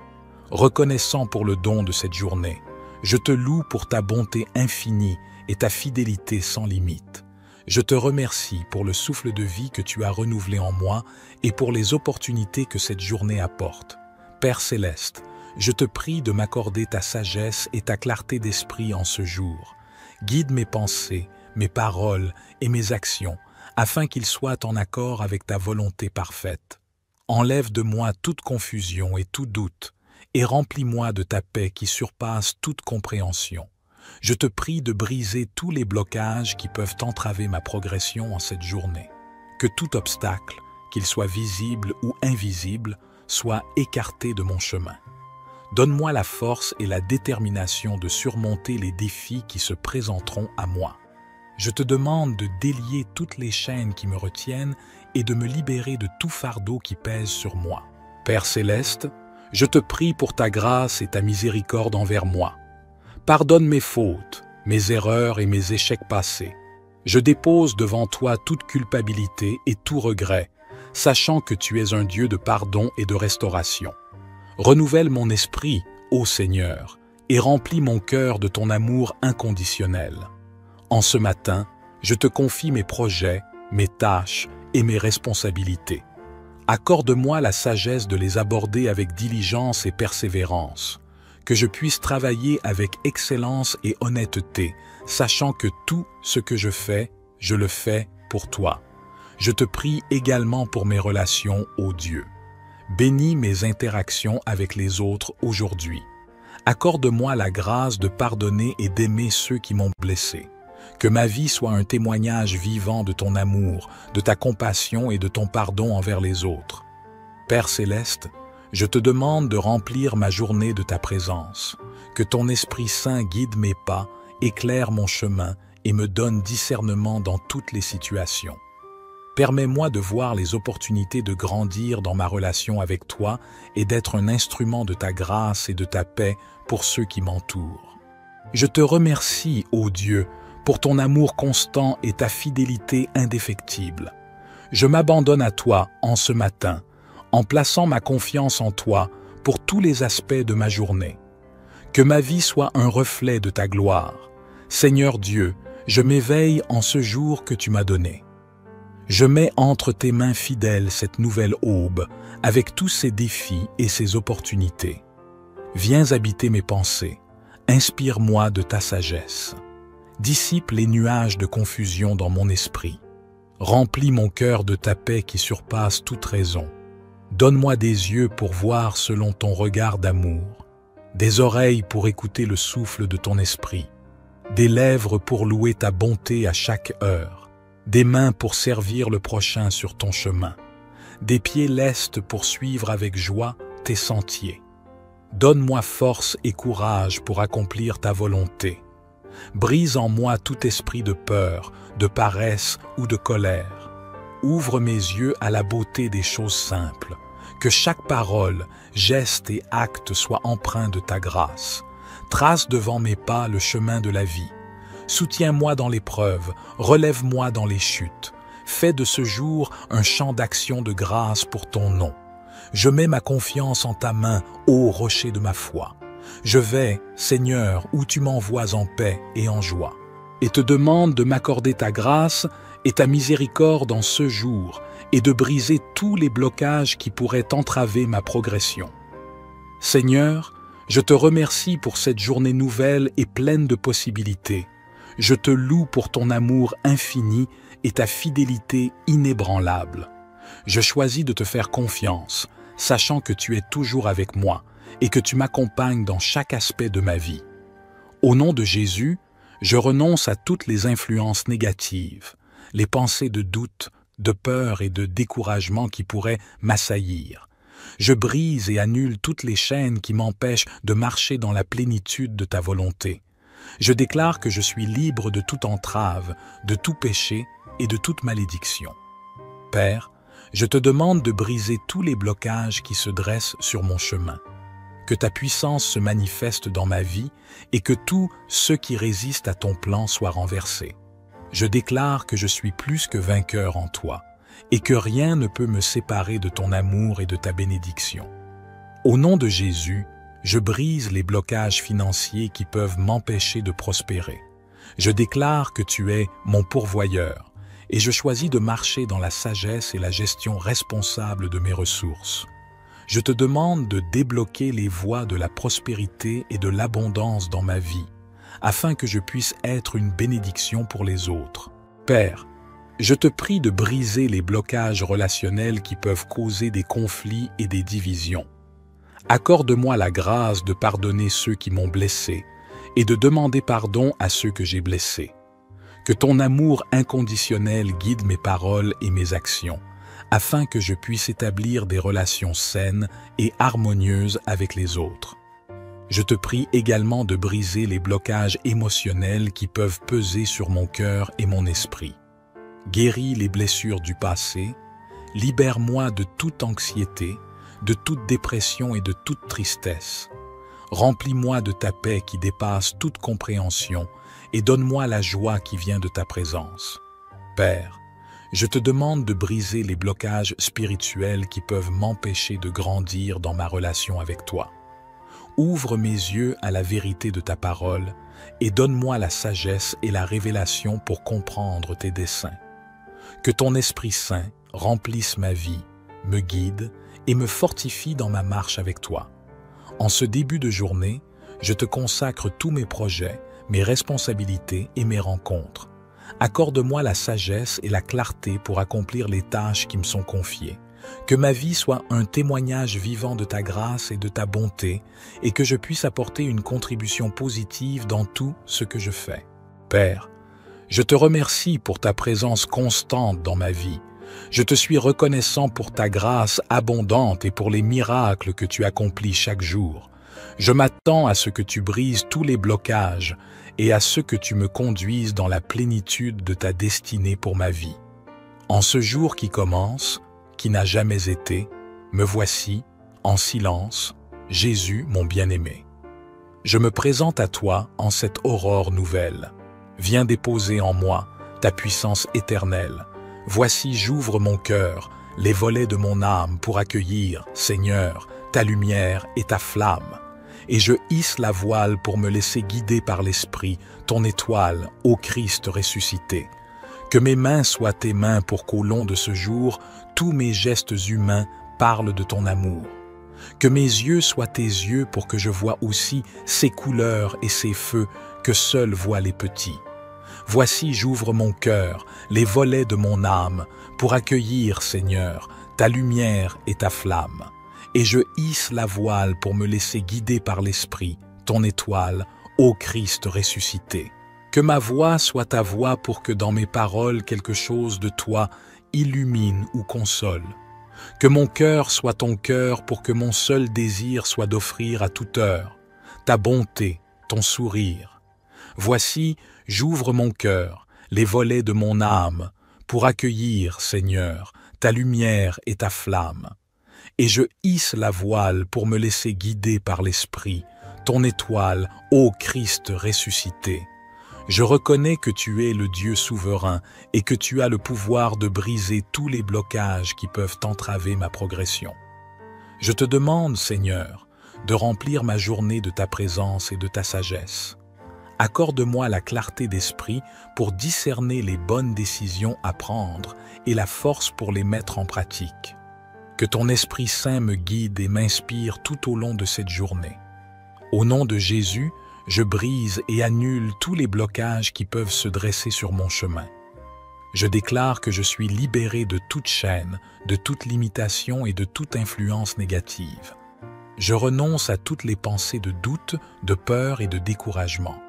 Speaker 1: reconnaissant pour le don de cette journée. Je te loue pour ta bonté infinie et ta fidélité sans limite. Je te remercie pour le souffle de vie que tu as renouvelé en moi et pour les opportunités que cette journée apporte. Père céleste, je te prie de m'accorder ta sagesse et ta clarté d'esprit en ce jour. Guide mes pensées, mes paroles et mes actions, afin qu'ils soient en accord avec ta volonté parfaite. Enlève de moi toute confusion et tout doute, et remplis-moi de ta paix qui surpasse toute compréhension. Je te prie de briser tous les blocages qui peuvent entraver ma progression en cette journée. Que tout obstacle, qu'il soit visible ou invisible, soit écarté de mon chemin. Donne-moi la force et la détermination de surmonter les défis qui se présenteront à moi. Je te demande de délier toutes les chaînes qui me retiennent et de me libérer de tout fardeau qui pèse sur moi. Père céleste, je te prie pour ta grâce et ta miséricorde envers moi. Pardonne mes fautes, mes erreurs et mes échecs passés. Je dépose devant toi toute culpabilité et tout regret, sachant que tu es un Dieu de pardon et de restauration. Renouvelle mon esprit, ô Seigneur, et remplis mon cœur de ton amour inconditionnel. En ce matin, je te confie mes projets, mes tâches et mes responsabilités. Accorde-moi la sagesse de les aborder avec diligence et persévérance, que je puisse travailler avec excellence et honnêteté, sachant que tout ce que je le fais pour toi. Je te prie également pour mes relations, ô Dieu. Bénis mes interactions avec les autres aujourd'hui. Accorde-moi la grâce de pardonner et d'aimer ceux qui m'ont blessé. Que ma vie soit un témoignage vivant de ton amour, de ta compassion et de ton pardon envers les autres. Père céleste, je te demande de remplir ma journée de ta présence. Que ton Esprit Saint guide mes pas, éclaire mon chemin et me donne discernement dans toutes les situations. Permets-moi de voir les opportunités de grandir dans ma relation avec toi et d'être un instrument de ta grâce et de ta paix pour ceux qui m'entourent. Je te remercie, ô Dieu, pour ton amour constant et ta fidélité indéfectible. Je m'abandonne à toi en ce matin, en plaçant ma confiance en toi pour tous les aspects de ma journée. Que ma vie soit un reflet de ta gloire. Seigneur Dieu, je m'éveille en ce jour que tu m'as donné. Je mets entre tes mains fidèles cette nouvelle aube, avec tous ses défis et ses opportunités. Viens habiter mes pensées, inspire-moi de ta sagesse. Dissipe les nuages de confusion dans mon esprit. Remplis mon cœur de ta paix qui surpasse toute raison. Donne-moi des yeux pour voir selon ton regard d'amour, des oreilles pour écouter le souffle de ton esprit, des lèvres pour louer ta bonté à chaque heure, des mains pour servir le prochain sur ton chemin, des pieds lestes pour suivre avec joie tes sentiers. Donne-moi force et courage pour accomplir ta volonté. Brise en moi tout esprit de peur, de paresse ou de colère. Ouvre mes yeux à la beauté des choses simples. Que chaque parole, geste et acte soient empreints de ta grâce. Trace devant mes pas le chemin de la vie. Soutiens-moi dans l'épreuve, relève-moi dans les chutes. Fais de ce jour un champ d'action de grâce pour ton nom. Je mets ma confiance en ta main, ô rocher de ma foi. Je vais, Seigneur, où tu m'envoies en paix et en joie, et te demande de m'accorder ta grâce et ta miséricorde en ce jour, et de briser tous les blocages qui pourraient entraver ma progression. Seigneur, je te remercie pour cette journée nouvelle et pleine de possibilités. Je te loue pour ton amour infini et ta fidélité inébranlable. Je choisis de te faire confiance, sachant que tu es toujours avec moi et que tu m'accompagnes dans chaque aspect de ma vie. Au nom de Jésus, je renonce à toutes les influences négatives, les pensées de doute, de peur et de découragement qui pourraient m'assaillir. Je brise et annule toutes les chaînes qui m'empêchent de marcher dans la plénitude de ta volonté. Je déclare que je suis libre de toute entrave, de tout péché et de toute malédiction. Père, je te demande de briser tous les blocages qui se dressent sur mon chemin. Que ta puissance se manifeste dans ma vie et que tous ceux qui résistent à ton plan soient renversés. Je déclare que je suis plus que vainqueur en toi et que rien ne peut me séparer de ton amour et de ta bénédiction. Au nom de Jésus, je brise les blocages financiers qui peuvent m'empêcher de prospérer. Je déclare que tu es mon pourvoyeur et je choisis de marcher dans la sagesse et la gestion responsable de mes ressources. Je te demande de débloquer les voies de la prospérité et de l'abondance dans ma vie, afin que je puisse être une bénédiction pour les autres. Père, je te prie de briser les blocages relationnels qui peuvent causer des conflits et des divisions. Accorde-moi la grâce de pardonner ceux qui m'ont blessé et de demander pardon à ceux que j'ai blessés. Que ton amour inconditionnel guide mes paroles et mes actions, afin que je puisse établir des relations saines et harmonieuses avec les autres. Je te prie également de briser les blocages émotionnels qui peuvent peser sur mon cœur et mon esprit. Guéris les blessures du passé, libère-moi de toute anxiété, de toute dépression et de toute tristesse. Remplis-moi de ta paix qui dépasse toute compréhension et donne-moi la joie qui vient de ta présence. Père, je te demande de briser les blocages spirituels qui peuvent m'empêcher de grandir dans ma relation avec toi. Ouvre mes yeux à la vérité de ta parole et donne-moi la sagesse et la révélation pour comprendre tes desseins. Que ton Esprit Saint remplisse ma vie, me guide et me fortifie dans ma marche avec toi. En ce début de journée, je te consacre tous mes projets, mes responsabilités et mes rencontres. Accorde-moi la sagesse et la clarté pour accomplir les tâches qui me sont confiées. Que ma vie soit un témoignage vivant de ta grâce et de ta bonté et que je puisse apporter une contribution positive dans tout ce que je fais. Père, je te remercie pour ta présence constante dans ma vie. Je te suis reconnaissant pour ta grâce abondante et pour les miracles que tu accomplis chaque jour. Je m'attends à ce que tu brises tous les blocages et à ce que tu me conduises dans la plénitude de ta destinée pour ma vie. En ce jour qui commence, qui n'a jamais été, me voici, en silence, Jésus mon bien-aimé. Je me présente à toi en cette aurore nouvelle. Viens déposer en moi ta puissance éternelle. Voici j'ouvre mon cœur, les volets de mon âme pour accueillir, Seigneur, ta lumière et ta flamme. Et je hisse la voile pour me laisser guider par l'Esprit, ton étoile, ô Christ ressuscité. Que mes mains soient tes mains pour qu'au long de ce jour, tous mes gestes humains parlent de ton amour. Que mes yeux soient tes yeux pour que je voie aussi ces couleurs et ces feux que seuls voient les petits. Voici j'ouvre mon cœur, les volets de mon âme, pour accueillir, Seigneur, ta lumière et ta flamme. Et je hisse la voile pour me laisser guider par l'Esprit, ton étoile, ô Christ ressuscité. Que ma voix soit ta voix pour que dans mes paroles quelque chose de toi illumine ou console. Que mon cœur soit ton cœur pour que mon seul désir soit d'offrir à toute heure ta bonté, ton sourire. Voici, j'ouvre mon cœur, les volets de mon âme, pour accueillir, Seigneur, ta lumière et ta flamme. Et je hisse la voile pour me laisser guider par l'Esprit, ton étoile, ô Christ ressuscité. Je reconnais que tu es le Dieu souverain et que tu as le pouvoir de briser tous les blocages qui peuvent entraver ma progression. Je te demande, Seigneur, de remplir ma journée de ta présence et de ta sagesse. Accorde-moi la clarté d'esprit pour discerner les bonnes décisions à prendre et la force pour les mettre en pratique. Que ton Esprit Saint me guide et m'inspire tout au long de cette journée. Au nom de Jésus, je brise et annule tous les blocages qui peuvent se dresser sur mon chemin. Je déclare que je suis libéré de toute chaîne, de toute limitation et de toute influence négative. Je renonce à toutes les pensées de doute, de peur et de découragement.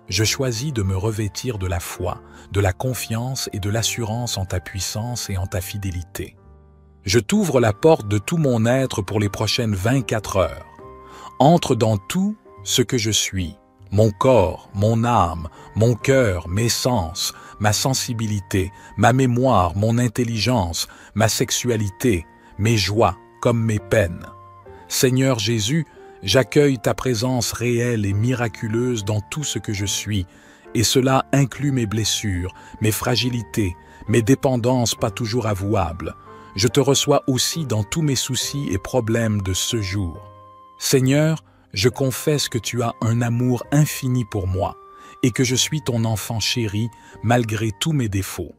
Speaker 1: Je choisis de me revêtir de la foi, de la confiance et de l'assurance en ta puissance et en ta fidélité. Je t'ouvre la porte de tout mon être pour les prochaines 24 heures. Entre dans tout ce que je suis, mon corps, mon âme, mon cœur, mes sens, ma sensibilité, ma mémoire, mon intelligence, ma sexualité, mes joies comme mes peines. Seigneur Jésus, j'accueille ta présence réelle et miraculeuse dans tout ce que je suis, et cela inclut mes blessures, mes fragilités, mes dépendances pas toujours avouables. Je te reçois aussi dans tous mes soucis et problèmes de ce jour. Seigneur, je confesse que tu as un amour infini pour moi et que je suis ton enfant chéri malgré tous mes défauts.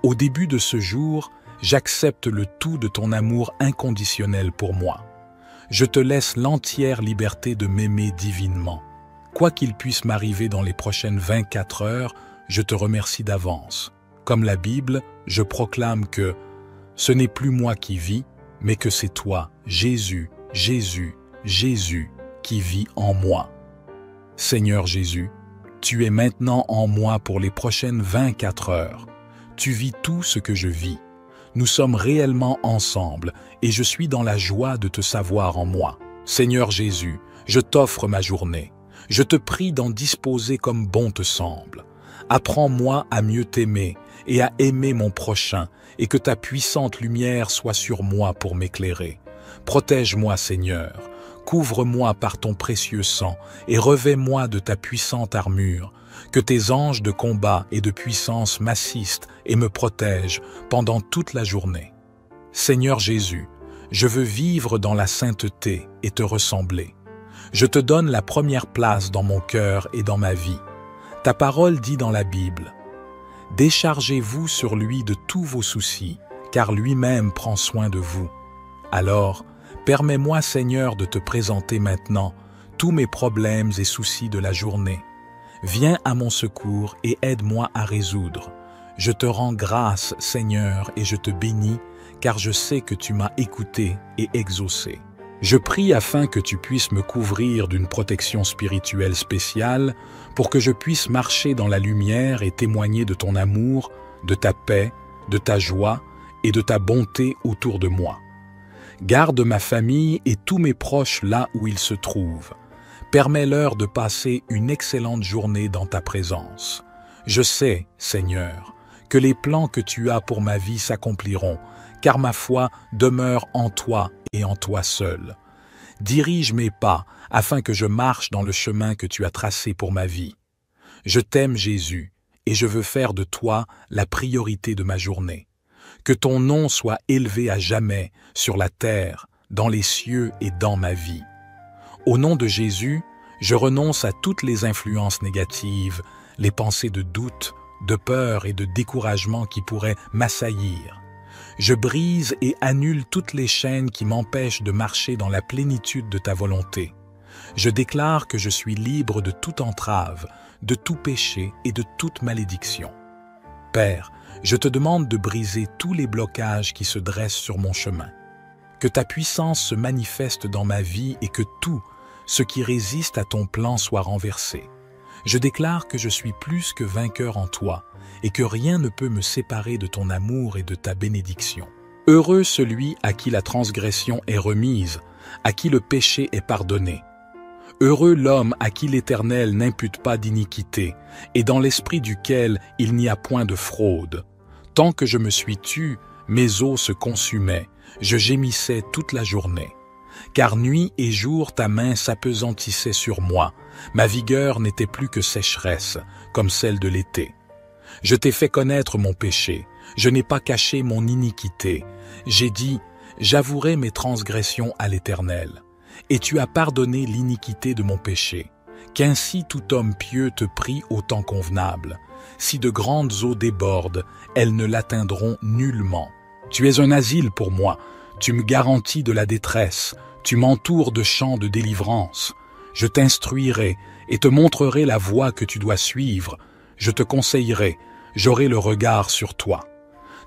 Speaker 1: Au début de ce jour, j'accepte le tout de ton amour inconditionnel pour moi. Je te laisse l'entière liberté de m'aimer divinement. Quoi qu'il puisse m'arriver dans les prochaines 24 heures, je te remercie d'avance. Comme la Bible, je proclame que ce n'est plus moi qui vis, mais que c'est toi, Jésus, Jésus, Jésus, qui vit en moi. Seigneur Jésus, tu es maintenant en moi pour les prochaines 24 heures. Tu vis tout ce que je vis. Nous sommes réellement ensemble et je suis dans la joie de te savoir en moi. Seigneur Jésus, je t'offre ma journée. Je te prie d'en disposer comme bon te semble. Apprends-moi à mieux t'aimer et à aimer mon prochain et que ta puissante lumière soit sur moi pour m'éclairer. Protège-moi, Seigneur. Couvre-moi par ton précieux sang et revêt-moi de ta puissante armure. Que tes anges de combat et de puissance m'assistent et me protègent pendant toute la journée. Seigneur Jésus, je veux vivre dans la sainteté et te ressembler. Je te donne la première place dans mon cœur et dans ma vie. Ta parole dit dans la Bible, « Déchargez-vous sur lui de tous vos soucis, car lui-même prend soin de vous. » Alors, permets-moi, Seigneur, de te présenter maintenant tous mes problèmes et soucis de la journée. Viens à mon secours et aide-moi à résoudre. Je te rends grâce, Seigneur, et je te bénis, car je sais que tu m'as écouté et exaucé. Je prie afin que tu puisses me couvrir d'une protection spirituelle spéciale pour que je puisse marcher dans la lumière et témoigner de ton amour, de ta paix, de ta joie et de ta bonté autour de moi. Garde ma famille et tous mes proches là où ils se trouvent. Permets-leur de passer une excellente journée dans ta présence. Je sais, Seigneur, que les plans que tu as pour ma vie s'accompliront, car ma foi demeure en toi et en toi seul. dirige mes pas afin que je marche dans le chemin que tu as tracé pour ma vie. Je t'aime, Jésus, et je veux faire de toi la priorité de ma journée. Que ton nom soit élevé à jamais sur la terre, dans les cieux et dans ma vie. Au nom de Jésus, je renonce à toutes les influences négatives, les pensées de doute, de peur et de découragement qui pourraient m'assaillir. Je brise et annule toutes les chaînes qui m'empêchent de marcher dans la plénitude de ta volonté. Je déclare que je suis libre de toute entrave, de tout péché et de toute malédiction. Père, je te demande de briser tous les blocages qui se dressent sur mon chemin. Que ta puissance se manifeste dans ma vie et que tout ce qui résiste à ton plan soit renversé. Je déclare que je suis plus que vainqueur en toi et que rien ne peut me séparer de ton amour et de ta bénédiction. Heureux celui à qui la transgression est remise, à qui le péché est pardonné. Heureux l'homme à qui l'Éternel n'impute pas d'iniquité et dans l'esprit duquel il n'y a point de fraude. Tant que je me suis tu, mes os se consumaient, je gémissais toute la journée. Car nuit et jour ta main s'apesantissait sur moi, ma vigueur n'était plus que sécheresse, comme celle de l'été. Je t'ai fait connaître mon péché, je n'ai pas caché mon iniquité. J'ai dit, j'avouerai mes transgressions à l'Éternel. Et tu as pardonné l'iniquité de mon péché. Qu'ainsi tout homme pieux te prie au temps convenable. Si de grandes eaux débordent, elles ne l'atteindront nullement. Tu es un asile pour moi, tu me garantis de la détresse, tu m'entoures de chants de délivrance. Je t'instruirai et te montrerai la voie que tu dois suivre. Je te conseillerai, j'aurai le regard sur toi.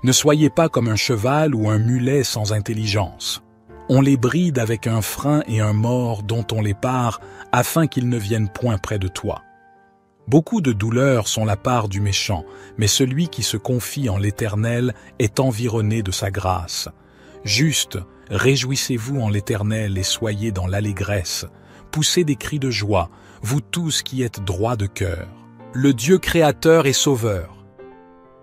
Speaker 1: Ne soyez pas comme un cheval ou un mulet sans intelligence. On les bride avec un frein et un mors dont on les pare afin qu'ils ne viennent point près de toi. Beaucoup de douleurs sont la part du méchant, mais celui qui se confie en l'Éternel est environné de sa grâce. Juste, réjouissez-vous en l'Éternel et soyez dans l'allégresse. Poussez des cris de joie, vous tous qui êtes droits de cœur. Le Dieu créateur et sauveur.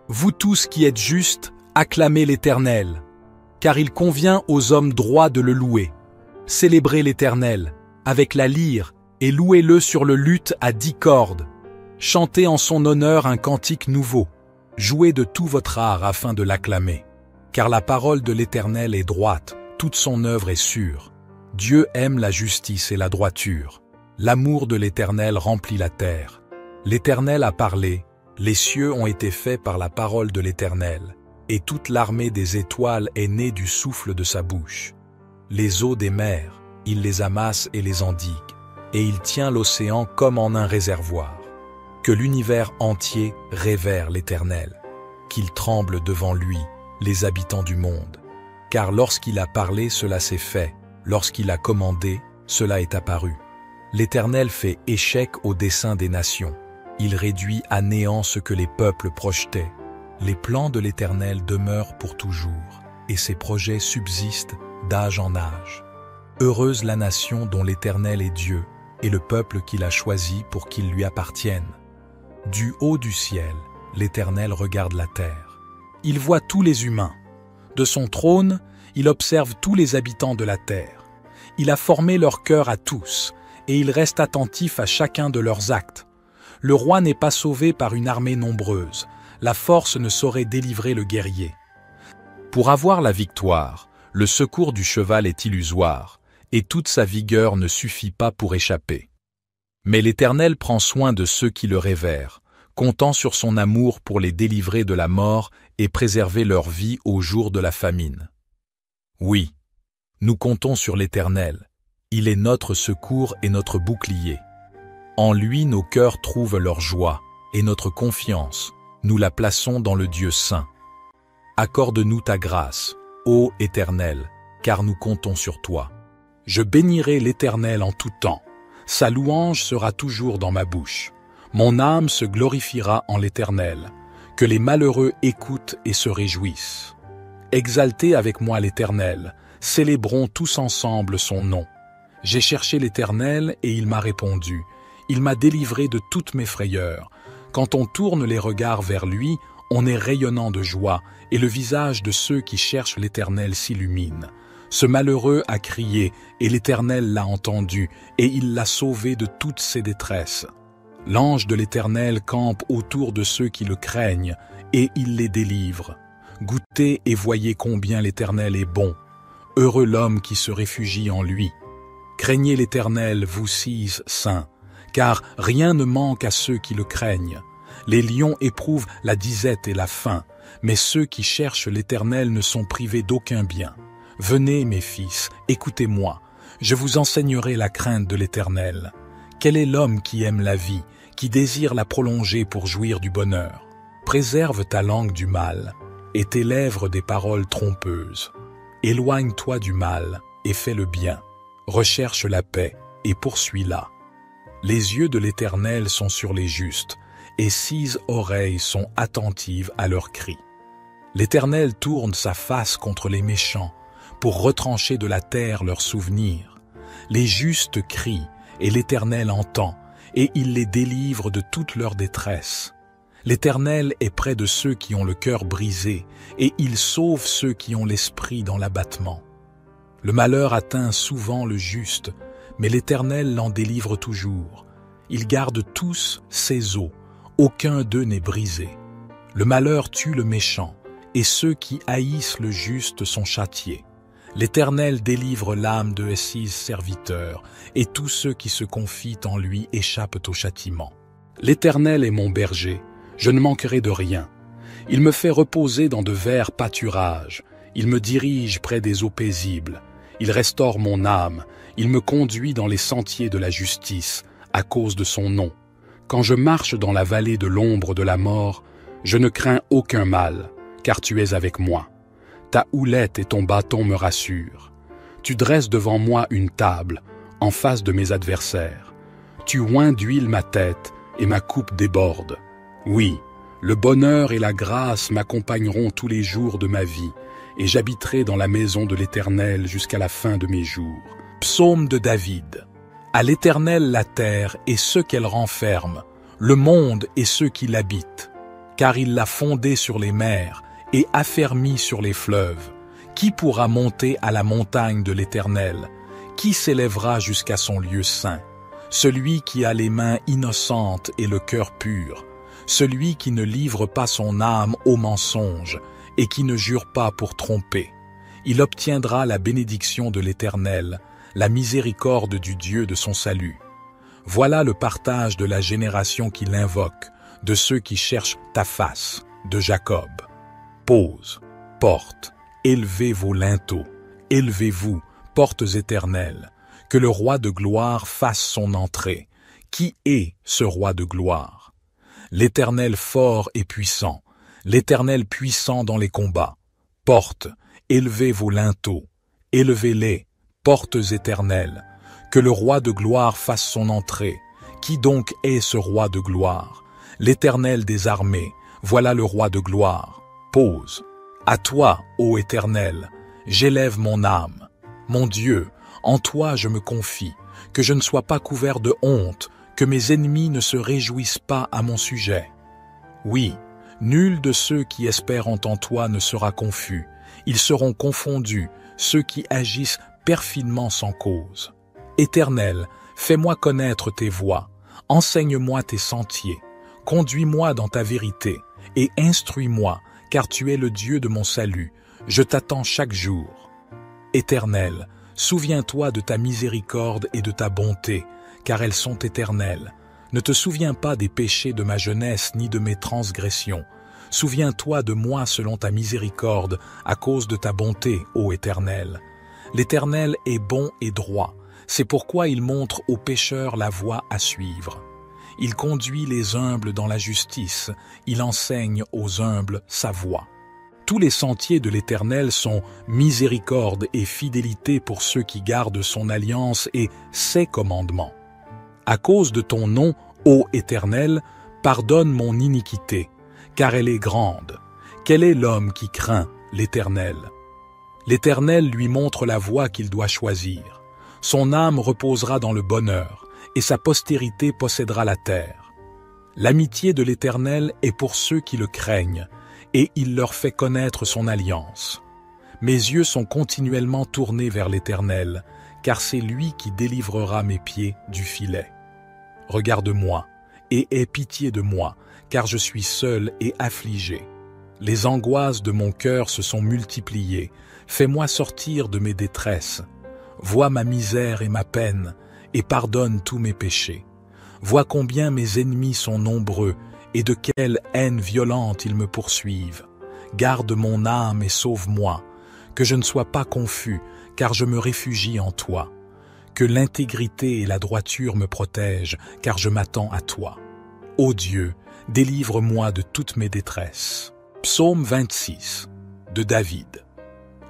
Speaker 1: Vous tous qui êtes justes, acclamez l'Éternel, car il convient aux hommes droits de le louer. Célébrez l'Éternel avec la lyre et louez-le sur le luth à 10 cordes. Chantez en son honneur un cantique nouveau. Jouez de tout votre art afin de l'acclamer. Car la parole de l'Éternel est droite, toute son œuvre est sûre. Dieu aime la justice et la droiture. L'amour de l'Éternel remplit la terre. L'Éternel a parlé, les cieux ont été faits par la parole de l'Éternel, et toute l'armée des étoiles est née du souffle de sa bouche. Les eaux des mers, il les amasse et les endigue, et il tient l'océan comme en un réservoir. Que l'univers entier révère l'Éternel, qu'il tremble devant lui, les habitants du monde. Car lorsqu'il a parlé, cela s'est fait, lorsqu'il a commandé, cela est apparu. L'Éternel fait échec au dessein des nations, il réduit à néant ce que les peuples projetaient. Les plans de l'Éternel demeurent pour toujours, et ses projets subsistent d'âge en âge. Heureuse la nation dont l'Éternel est Dieu, et le peuple qu'il a choisi pour qu'il lui appartienne. Du haut du ciel, l'Éternel regarde la terre. Il voit tous les humains. De son trône, il observe tous les habitants de la terre. Il a formé leur cœur à tous, et il reste attentif à chacun de leurs actes. Le roi n'est pas sauvé par une armée nombreuse. La force ne saurait délivrer le guerrier. Pour avoir la victoire, le secours du cheval est illusoire, et toute sa vigueur ne suffit pas pour échapper. Mais l'Éternel prend soin de ceux qui le révèrent, comptant sur son amour pour les délivrer de la mort et préserver leur vie au jour de la famine. Oui, nous comptons sur l'Éternel. Il est notre secours et notre bouclier. En lui nos cœurs trouvent leur joie, et notre confiance, nous la plaçons dans le Dieu saint. Accorde-nous ta grâce, ô Éternel, car nous comptons sur toi. Je bénirai l'Éternel en tout temps. Sa louange sera toujours dans ma bouche. Mon âme se glorifiera en l'Éternel. Que les malheureux écoutent et se réjouissent. Exaltez avec moi l'Éternel. Célébrons tous ensemble son nom. J'ai cherché l'Éternel et il m'a répondu. Il m'a délivré de toutes mes frayeurs. Quand on tourne les regards vers lui, on est rayonnant de joie, et le visage de ceux qui cherchent l'Éternel s'illumine. Ce malheureux a crié, et l'Éternel l'a entendu, et il l'a sauvé de toutes ses détresses. L'ange de l'Éternel campe autour de ceux qui le craignent, et il les délivre. Goûtez et voyez combien l'Éternel est bon. Heureux l'homme qui se réfugie en lui. Craignez l'Éternel, vous six saints, car rien ne manque à ceux qui le craignent. Les lions éprouvent la disette et la faim, mais ceux qui cherchent l'Éternel ne sont privés d'aucun bien. Venez, mes fils, écoutez-moi, je vous enseignerai la crainte de l'Éternel. Quel est l'homme qui aime la vie, qui désire la prolonger pour jouir du bonheur? Préserve ta langue du mal, et tes lèvres des paroles trompeuses. Éloigne-toi du mal, et fais le bien. Recherche la paix, et poursuis-la. Les yeux de l'Éternel sont sur les justes, et 6 oreilles sont attentives à leurs cris. L'Éternel tourne sa face contre les méchants, pour retrancher de la terre leurs souvenirs. Les justes crient, et l'Éternel entend, et il les délivre de toute leur détresse. L'Éternel est près de ceux qui ont le cœur brisé, et il sauve ceux qui ont l'esprit dans l'abattement. Le malheur atteint souvent le juste, mais l'Éternel l'en délivre toujours. Il garde tous ses os, aucun d'eux n'est brisé. Le malheur tue le méchant, et ceux qui haïssent le juste sont châtiés. L'Éternel délivre l'âme de ses serviteurs, et tous ceux qui se confient en lui échappent au châtiment. L'Éternel est mon berger, je ne manquerai de rien. Il me fait reposer dans de verts pâturages, il me dirige près des eaux paisibles, il restaure mon âme, il me conduit dans les sentiers de la justice, à cause de son nom. Quand je marche dans la vallée de l'ombre de la mort, je ne crains aucun mal, car tu es avec moi. Ta houlette et ton bâton me rassurent. Tu dresses devant moi une table, en face de mes adversaires. Tu oins d'huile ma tête, et ma coupe déborde. Oui, le bonheur et la grâce m'accompagneront tous les jours de ma vie, et j'habiterai dans la maison de l'Éternel jusqu'à la fin de mes jours. Psaume de David. À l'Éternel la terre et ceux qu'elle renferme, le monde et ceux qui l'habitent. Car il l'a fondée sur les mers et affermi sur les fleuves. Qui pourra monter à la montagne de l'Éternel? Qui s'élèvera jusqu'à son lieu saint? Celui qui a les mains innocentes et le cœur pur, celui qui ne livre pas son âme au mensonge et qui ne jure pas pour tromper. Il obtiendra la bénédiction de l'Éternel, la miséricorde du Dieu de son salut. Voilà le partage de la génération qui l'invoque, de ceux qui cherchent ta face, de Jacob. Pose, porte, élevez vos linteaux, élevez-vous, portes éternelles, que le roi de gloire fasse son entrée. Qui est ce roi de gloire? L'Éternel fort et puissant, l'Éternel puissant dans les combats. Portes, élevez vos linteaux, élevez-les, portes éternelles, que le roi de gloire fasse son entrée. Qui donc est ce roi de gloire? L'Éternel des armées, voilà le roi de gloire. Pose. À toi, ô Éternel, j'élève mon âme. Mon Dieu, en toi je me confie, que je ne sois pas couvert de honte, que mes ennemis ne se réjouissent pas à mon sujet. Oui, nul de ceux qui espèrent en toi ne sera confus, ils seront confondus, ceux qui agissent perfidement sans cause. Éternel, fais-moi connaître tes voies, enseigne-moi tes sentiers, conduis-moi dans ta vérité, et instruis-moi, car tu es le Dieu de mon salut, je t'attends chaque jour. Éternel, souviens-toi de ta miséricorde et de ta bonté, car elles sont éternelles. Ne te souviens pas des péchés de ma jeunesse ni de mes transgressions. Souviens-toi de moi selon ta miséricorde, à cause de ta bonté, ô Éternel. L'Éternel est bon et droit, c'est pourquoi il montre aux pécheurs la voie à suivre. Il conduit les humbles dans la justice, il enseigne aux humbles sa voie. Tous les sentiers de l'Éternel sont miséricorde et fidélité pour ceux qui gardent son alliance et ses commandements. À cause de ton nom, ô Éternel, pardonne mon iniquité, car elle est grande. Quel est l'homme qui craint l'Éternel? L'Éternel lui montre la voie qu'il doit choisir. Son âme reposera dans le bonheur, et sa postérité possédera la terre. L'amitié de l'Éternel est pour ceux qui le craignent, et il leur fait connaître son alliance. Mes yeux sont continuellement tournés vers l'Éternel, car c'est lui qui délivrera mes pieds du filet. Regarde-moi et aie pitié de moi, car je suis seul et affligé. Les angoisses de mon cœur se sont multipliées. Fais-moi sortir de mes détresses. Vois ma misère et ma peine, et pardonne tous mes péchés. Vois combien mes ennemis sont nombreux, et de quelle haine violente ils me poursuivent. Garde mon âme et sauve-moi, que je ne sois pas confus, car je me réfugie en toi. Que l'intégrité et la droiture me protègent, car je m'attends à toi. Ô Dieu, délivre-moi de toutes mes détresses. Psaume 26 de David.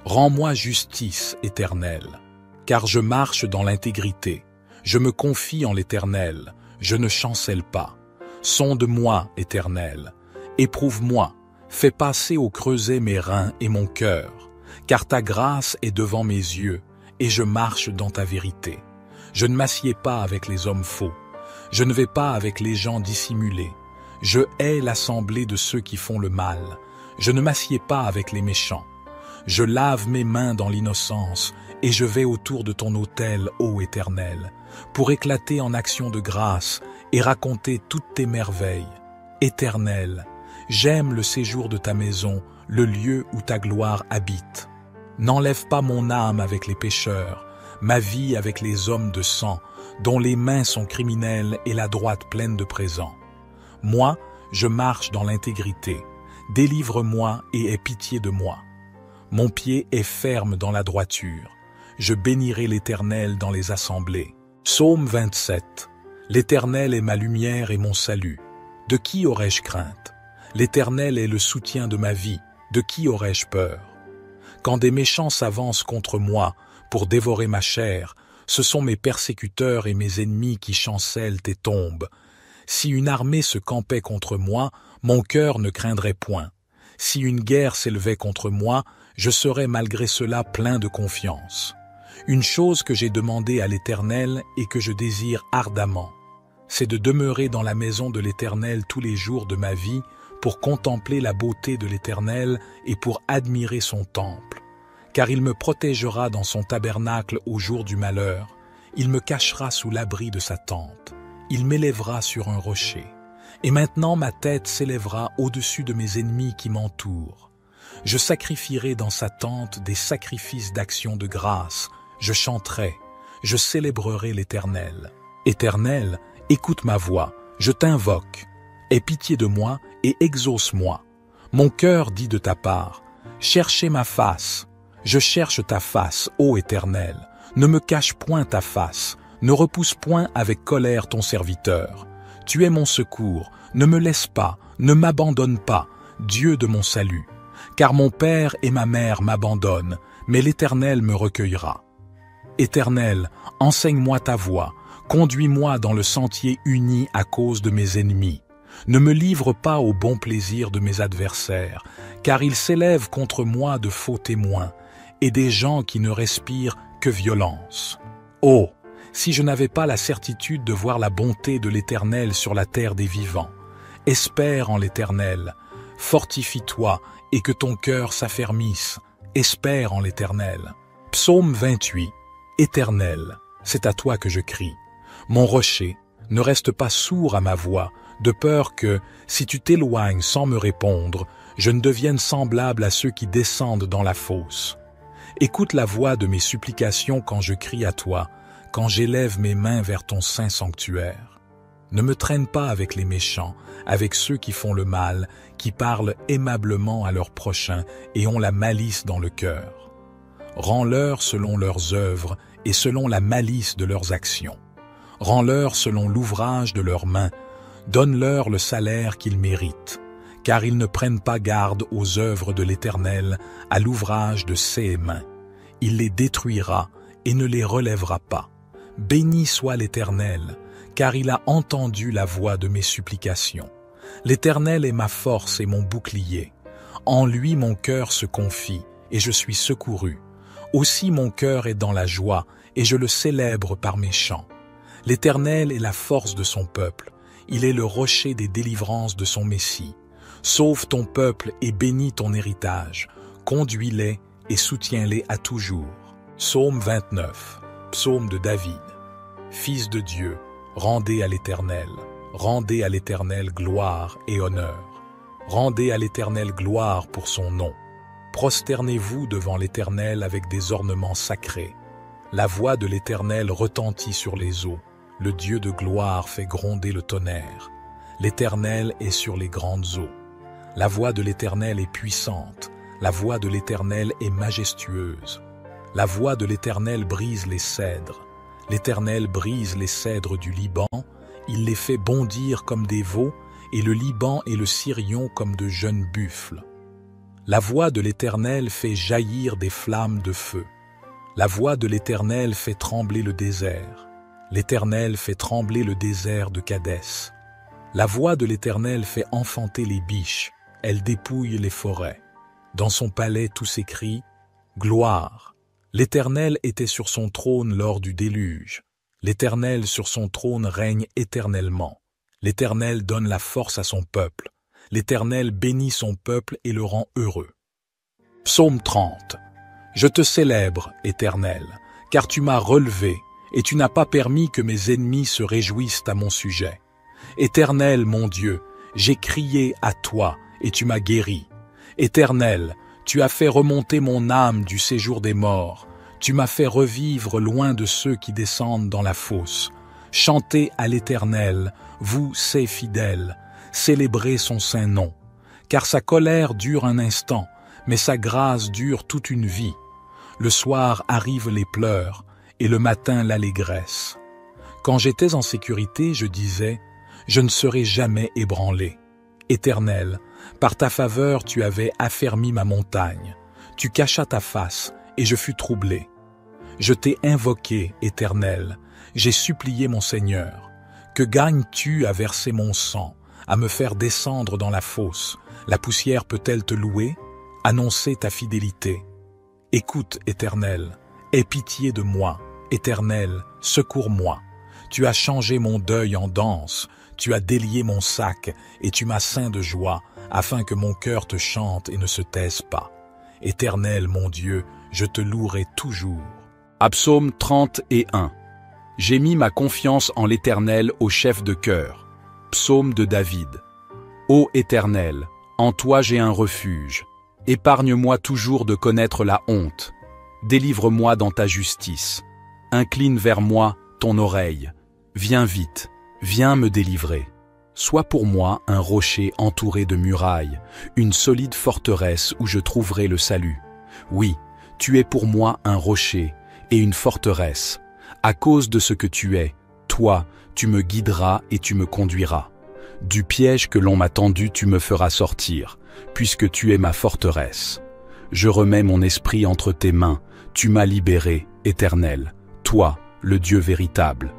Speaker 1: Rends-moi justice, Éternel, car je marche dans l'intégrité. Je me confie en l'Éternel, je ne chancelle pas. Sonde-moi, Éternel, éprouve-moi, fais passer au creuset mes reins et mon cœur, car ta grâce est devant mes yeux, et je marche dans ta vérité. Je ne m'assieds pas avec les hommes faux, je ne vais pas avec les gens dissimulés. Je hais l'assemblée de ceux qui font le mal, je ne m'assieds pas avec les méchants. Je lave mes mains dans l'innocence, et je vais autour de ton autel, ô Éternel, pour éclater en actions de grâce et raconter toutes tes merveilles. Éternel, j'aime le séjour de ta maison, le lieu où ta gloire habite. N'enlève pas mon âme avec les pécheurs, ma vie avec les hommes de sang, dont les mains sont criminelles et la droite pleine de présents. Moi, je marche dans l'intégrité. Délivre-moi et aie pitié de moi. Mon pied est ferme dans la droiture. Je bénirai l'Éternel dans les assemblées. Psaume 27. L'Éternel est ma lumière et mon salut. De qui aurais-je crainte? L'Éternel est le soutien de ma vie. De qui aurais-je peur? Quand des méchants s'avancent contre moi pour dévorer ma chair, ce sont mes persécuteurs et mes ennemis qui chancellent et tombent. Si une armée se campait contre moi, mon cœur ne craindrait point. Si une guerre s'élevait contre moi, je serais malgré cela plein de confiance. Une chose que j'ai demandée à l'Éternel et que je désire ardemment, c'est de demeurer dans la maison de l'Éternel tous les jours de ma vie pour contempler la beauté de l'Éternel et pour admirer son temple. Car il me protégera dans son tabernacle au jour du malheur, il me cachera sous l'abri de sa tente, il m'élèvera sur un rocher. Et maintenant ma tête s'élèvera au-dessus de mes ennemis qui m'entourent. Je sacrifierai dans sa tente des sacrifices d'action de grâce, je chanterai, je célébrerai l'Éternel. Éternel, écoute ma voix, je t'invoque. Aie pitié de moi et exauce-moi. Mon cœur dit de ta part, cherchez ma face. Je cherche ta face, ô Éternel. Ne me cache point ta face, ne repousse point avec colère ton serviteur. Tu es mon secours, ne me laisse pas, ne m'abandonne pas, Dieu de mon salut. Car mon père et ma mère m'abandonnent, mais l'Éternel me recueillera. Éternel, enseigne-moi ta voie, conduis-moi dans le sentier uni à cause de mes ennemis. Ne me livre pas au bon plaisir de mes adversaires, car ils s'élèvent contre moi de faux témoins, et des gens qui ne respirent que violence. Oh, si je n'avais pas la certitude de voir la bonté de l'Éternel sur la terre des vivants. Espère en l'Éternel, fortifie-toi et que ton cœur s'affermisse. Espère en l'Éternel. Psaume 28. Éternel, c'est à toi que je crie. Mon rocher, ne reste pas sourd à ma voix, de peur que, si tu t'éloignes sans me répondre, je ne devienne semblable à ceux qui descendent dans la fosse. Écoute la voix de mes supplications quand je crie à toi, quand j'élève mes mains vers ton saint sanctuaire. Ne me traîne pas avec les méchants, avec ceux qui font le mal, qui parlent aimablement à leurs prochains et ont la malice dans le cœur. Rends-leur selon leurs œuvres et selon la malice de leurs actions. Rends-leur selon l'ouvrage de leurs mains, donne-leur le salaire qu'ils méritent, car ils ne prennent pas garde aux œuvres de l'Éternel, à l'ouvrage de ses mains. Il les détruira et ne les relèvera pas. Béni soit l'Éternel, car il a entendu la voix de mes supplications. L'Éternel est ma force et mon bouclier. En lui mon cœur se confie, et je suis secouru. Aussi mon cœur est dans la joie, et je le célèbre par mes chants. L'Éternel est la force de son peuple. Il est le rocher des délivrances de son Messie. Sauve ton peuple et bénis ton héritage. Conduis-les et soutiens-les à toujours. Psaume 29, psaume de David. Fils de Dieu, rendez à l'Éternel gloire et honneur. Rendez à l'Éternel gloire pour son nom. Prosternez-vous devant l'Éternel avec des ornements sacrés. La voix de l'Éternel retentit sur les eaux. Le Dieu de gloire fait gronder le tonnerre. L'Éternel est sur les grandes eaux. La voix de l'Éternel est puissante. La voix de l'Éternel est majestueuse. La voix de l'Éternel brise les cèdres. L'Éternel brise les cèdres du Liban. Il les fait bondir comme des veaux, et le Liban et le Sirion comme de jeunes buffles. La voix de l'Éternel fait jaillir des flammes de feu. La voix de l'Éternel fait trembler le désert. L'Éternel fait trembler le désert de Kadès. La voix de l'Éternel fait enfanter les biches. Elle dépouille les forêts. Dans son palais tout s'écrie « Gloire ». L'Éternel était sur son trône lors du déluge. L'Éternel sur son trône règne éternellement. L'Éternel donne la force à son peuple. L'Éternel bénit son peuple et le rend heureux. Psaume 30. Je te célèbre, Éternel, car tu m'as relevé, et tu n'as pas permis que mes ennemis se réjouissent à mon sujet. Éternel, mon Dieu, j'ai crié à toi, et tu m'as guéri. Éternel, tu as fait remonter mon âme du séjour des morts. Tu m'as fait revivre loin de ceux qui descendent dans la fosse. Chantez à l'Éternel, vous, ses fidèles, célébrez son saint nom. Car sa colère dure un instant, mais sa grâce dure toute une vie. Le soir arrivent les pleurs, et le matin l'allégresse. Quand j'étais en sécurité, je disais, je ne serai jamais ébranlé. Éternel, par ta faveur tu avais affermi ma montagne. Tu cachas ta face, et je fus troublé. Je t'ai invoqué, Éternel, j'ai supplié mon Seigneur. Que gagnes-tu à verser mon sang, à me faire descendre dans la fosse? La poussière peut-elle te louer? Annoncer ta fidélité. Écoute, Éternel, aie pitié de moi. Éternel, secours-moi. Tu as changé mon deuil en danse, tu as délié mon sac, et tu m'as ceint de joie, afin que mon cœur te chante et ne se taise pas. Éternel, mon Dieu, je te louerai toujours.
Speaker 2: Psaume 31. J'ai mis ma confiance en l'Éternel au chef de chœur. Psaume de David. Ô Éternel, en toi j'ai un refuge. Épargne-moi toujours de connaître la honte. Délivre-moi dans ta justice. Incline vers moi ton oreille. Viens vite, viens me délivrer. Sois pour moi un rocher entouré de murailles, une solide forteresse où je trouverai le salut. Oui, tu es pour moi un rocher et une forteresse. À cause de ce que tu es, toi, tu me guideras et tu me conduiras. Du piège que l'on m'a tendu, tu me feras sortir, puisque tu es ma forteresse. Je remets mon esprit entre tes mains, tu m'as libéré, Éternel, toi, le Dieu véritable.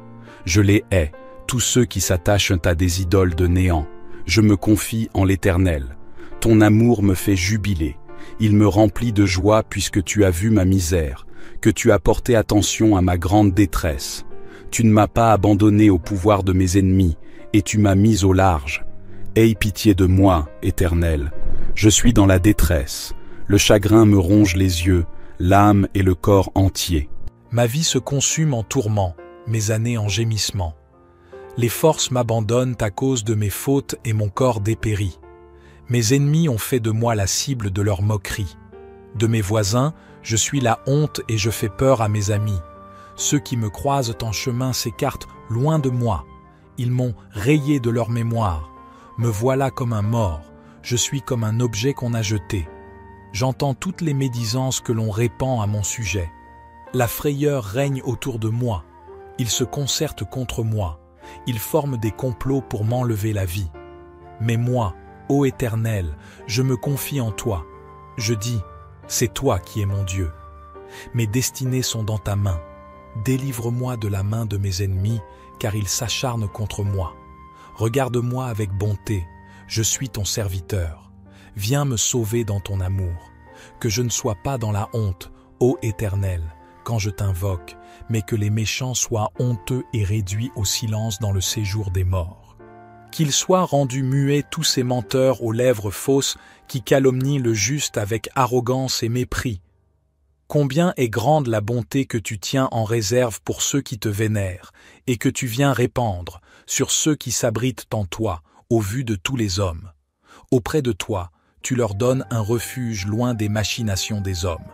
Speaker 2: Je les hais, tous ceux qui s'attachent à des idoles de néant. Je me confie en l'Éternel. Ton amour me fait jubiler. Il me remplit de joie puisque tu as vu ma misère, que tu as porté attention à ma grande détresse. Tu ne m'as pas abandonné au pouvoir de mes ennemis, et tu m'as mis au large. Aie pitié de moi, Éternel. Je suis dans la détresse. Le chagrin me ronge les yeux, l'âme et le corps entier.
Speaker 1: Ma vie se consume en tourments, mes années en gémissements. Les forces m'abandonnent à cause de mes fautes et mon corps dépérit. Mes ennemis ont fait de moi la cible de leurs moqueries. De mes voisins, je suis la honte et je fais peur à mes amis. Ceux qui me croisent en chemin s'écartent loin de moi. Ils m'ont rayé de leur mémoire. Me voilà comme un mort, je suis comme un objet qu'on a jeté. J'entends toutes les médisances que l'on répand à mon sujet. La frayeur règne autour de moi. Ils se concertent contre moi. Ils forment des complots pour m'enlever la vie. Mais moi, ô Éternel, je me confie en toi. Je dis, c'est toi qui es mon Dieu. Mes destinées sont dans ta main. Délivre-moi de la main de mes ennemis, car ils s'acharnent contre moi. Regarde-moi avec bonté, je suis ton serviteur. Viens me sauver dans ton amour. Que je ne sois pas dans la honte, ô Éternel, quand je t'invoque, mais que les méchants soient honteux et réduits au silence dans le séjour des morts. Qu'ils soient rendus muets tous ces menteurs aux lèvres fausses qui calomnient le juste avec arrogance et mépris. Combien est grande la bonté que tu tiens en réserve pour ceux qui te vénèrent, et que tu viens répandre sur ceux qui s'abritent en toi, au vu de tous les hommes. Auprès de toi, tu leur donnes un refuge loin des machinations des hommes.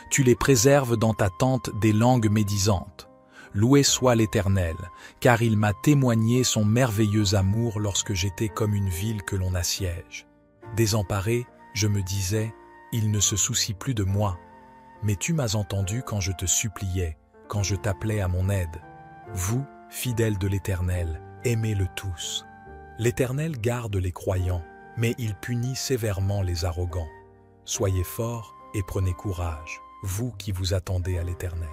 Speaker 1: Tu les préserves dans ta tente des langues médisantes. Loué soit l'Éternel, car il m'a témoigné son merveilleux amour lorsque j'étais comme une ville que l'on assiège. Désemparé, je me disais, il ne se soucie plus de moi. Mais tu m'as entendu quand je te suppliais, quand je t'appelais à mon aide. Vous, fidèles de l'Éternel, aimez-le tous. L'Éternel garde les croyants, mais il punit sévèrement les arrogants. Soyez forts et prenez courage, vous qui vous attendez à l'Éternel.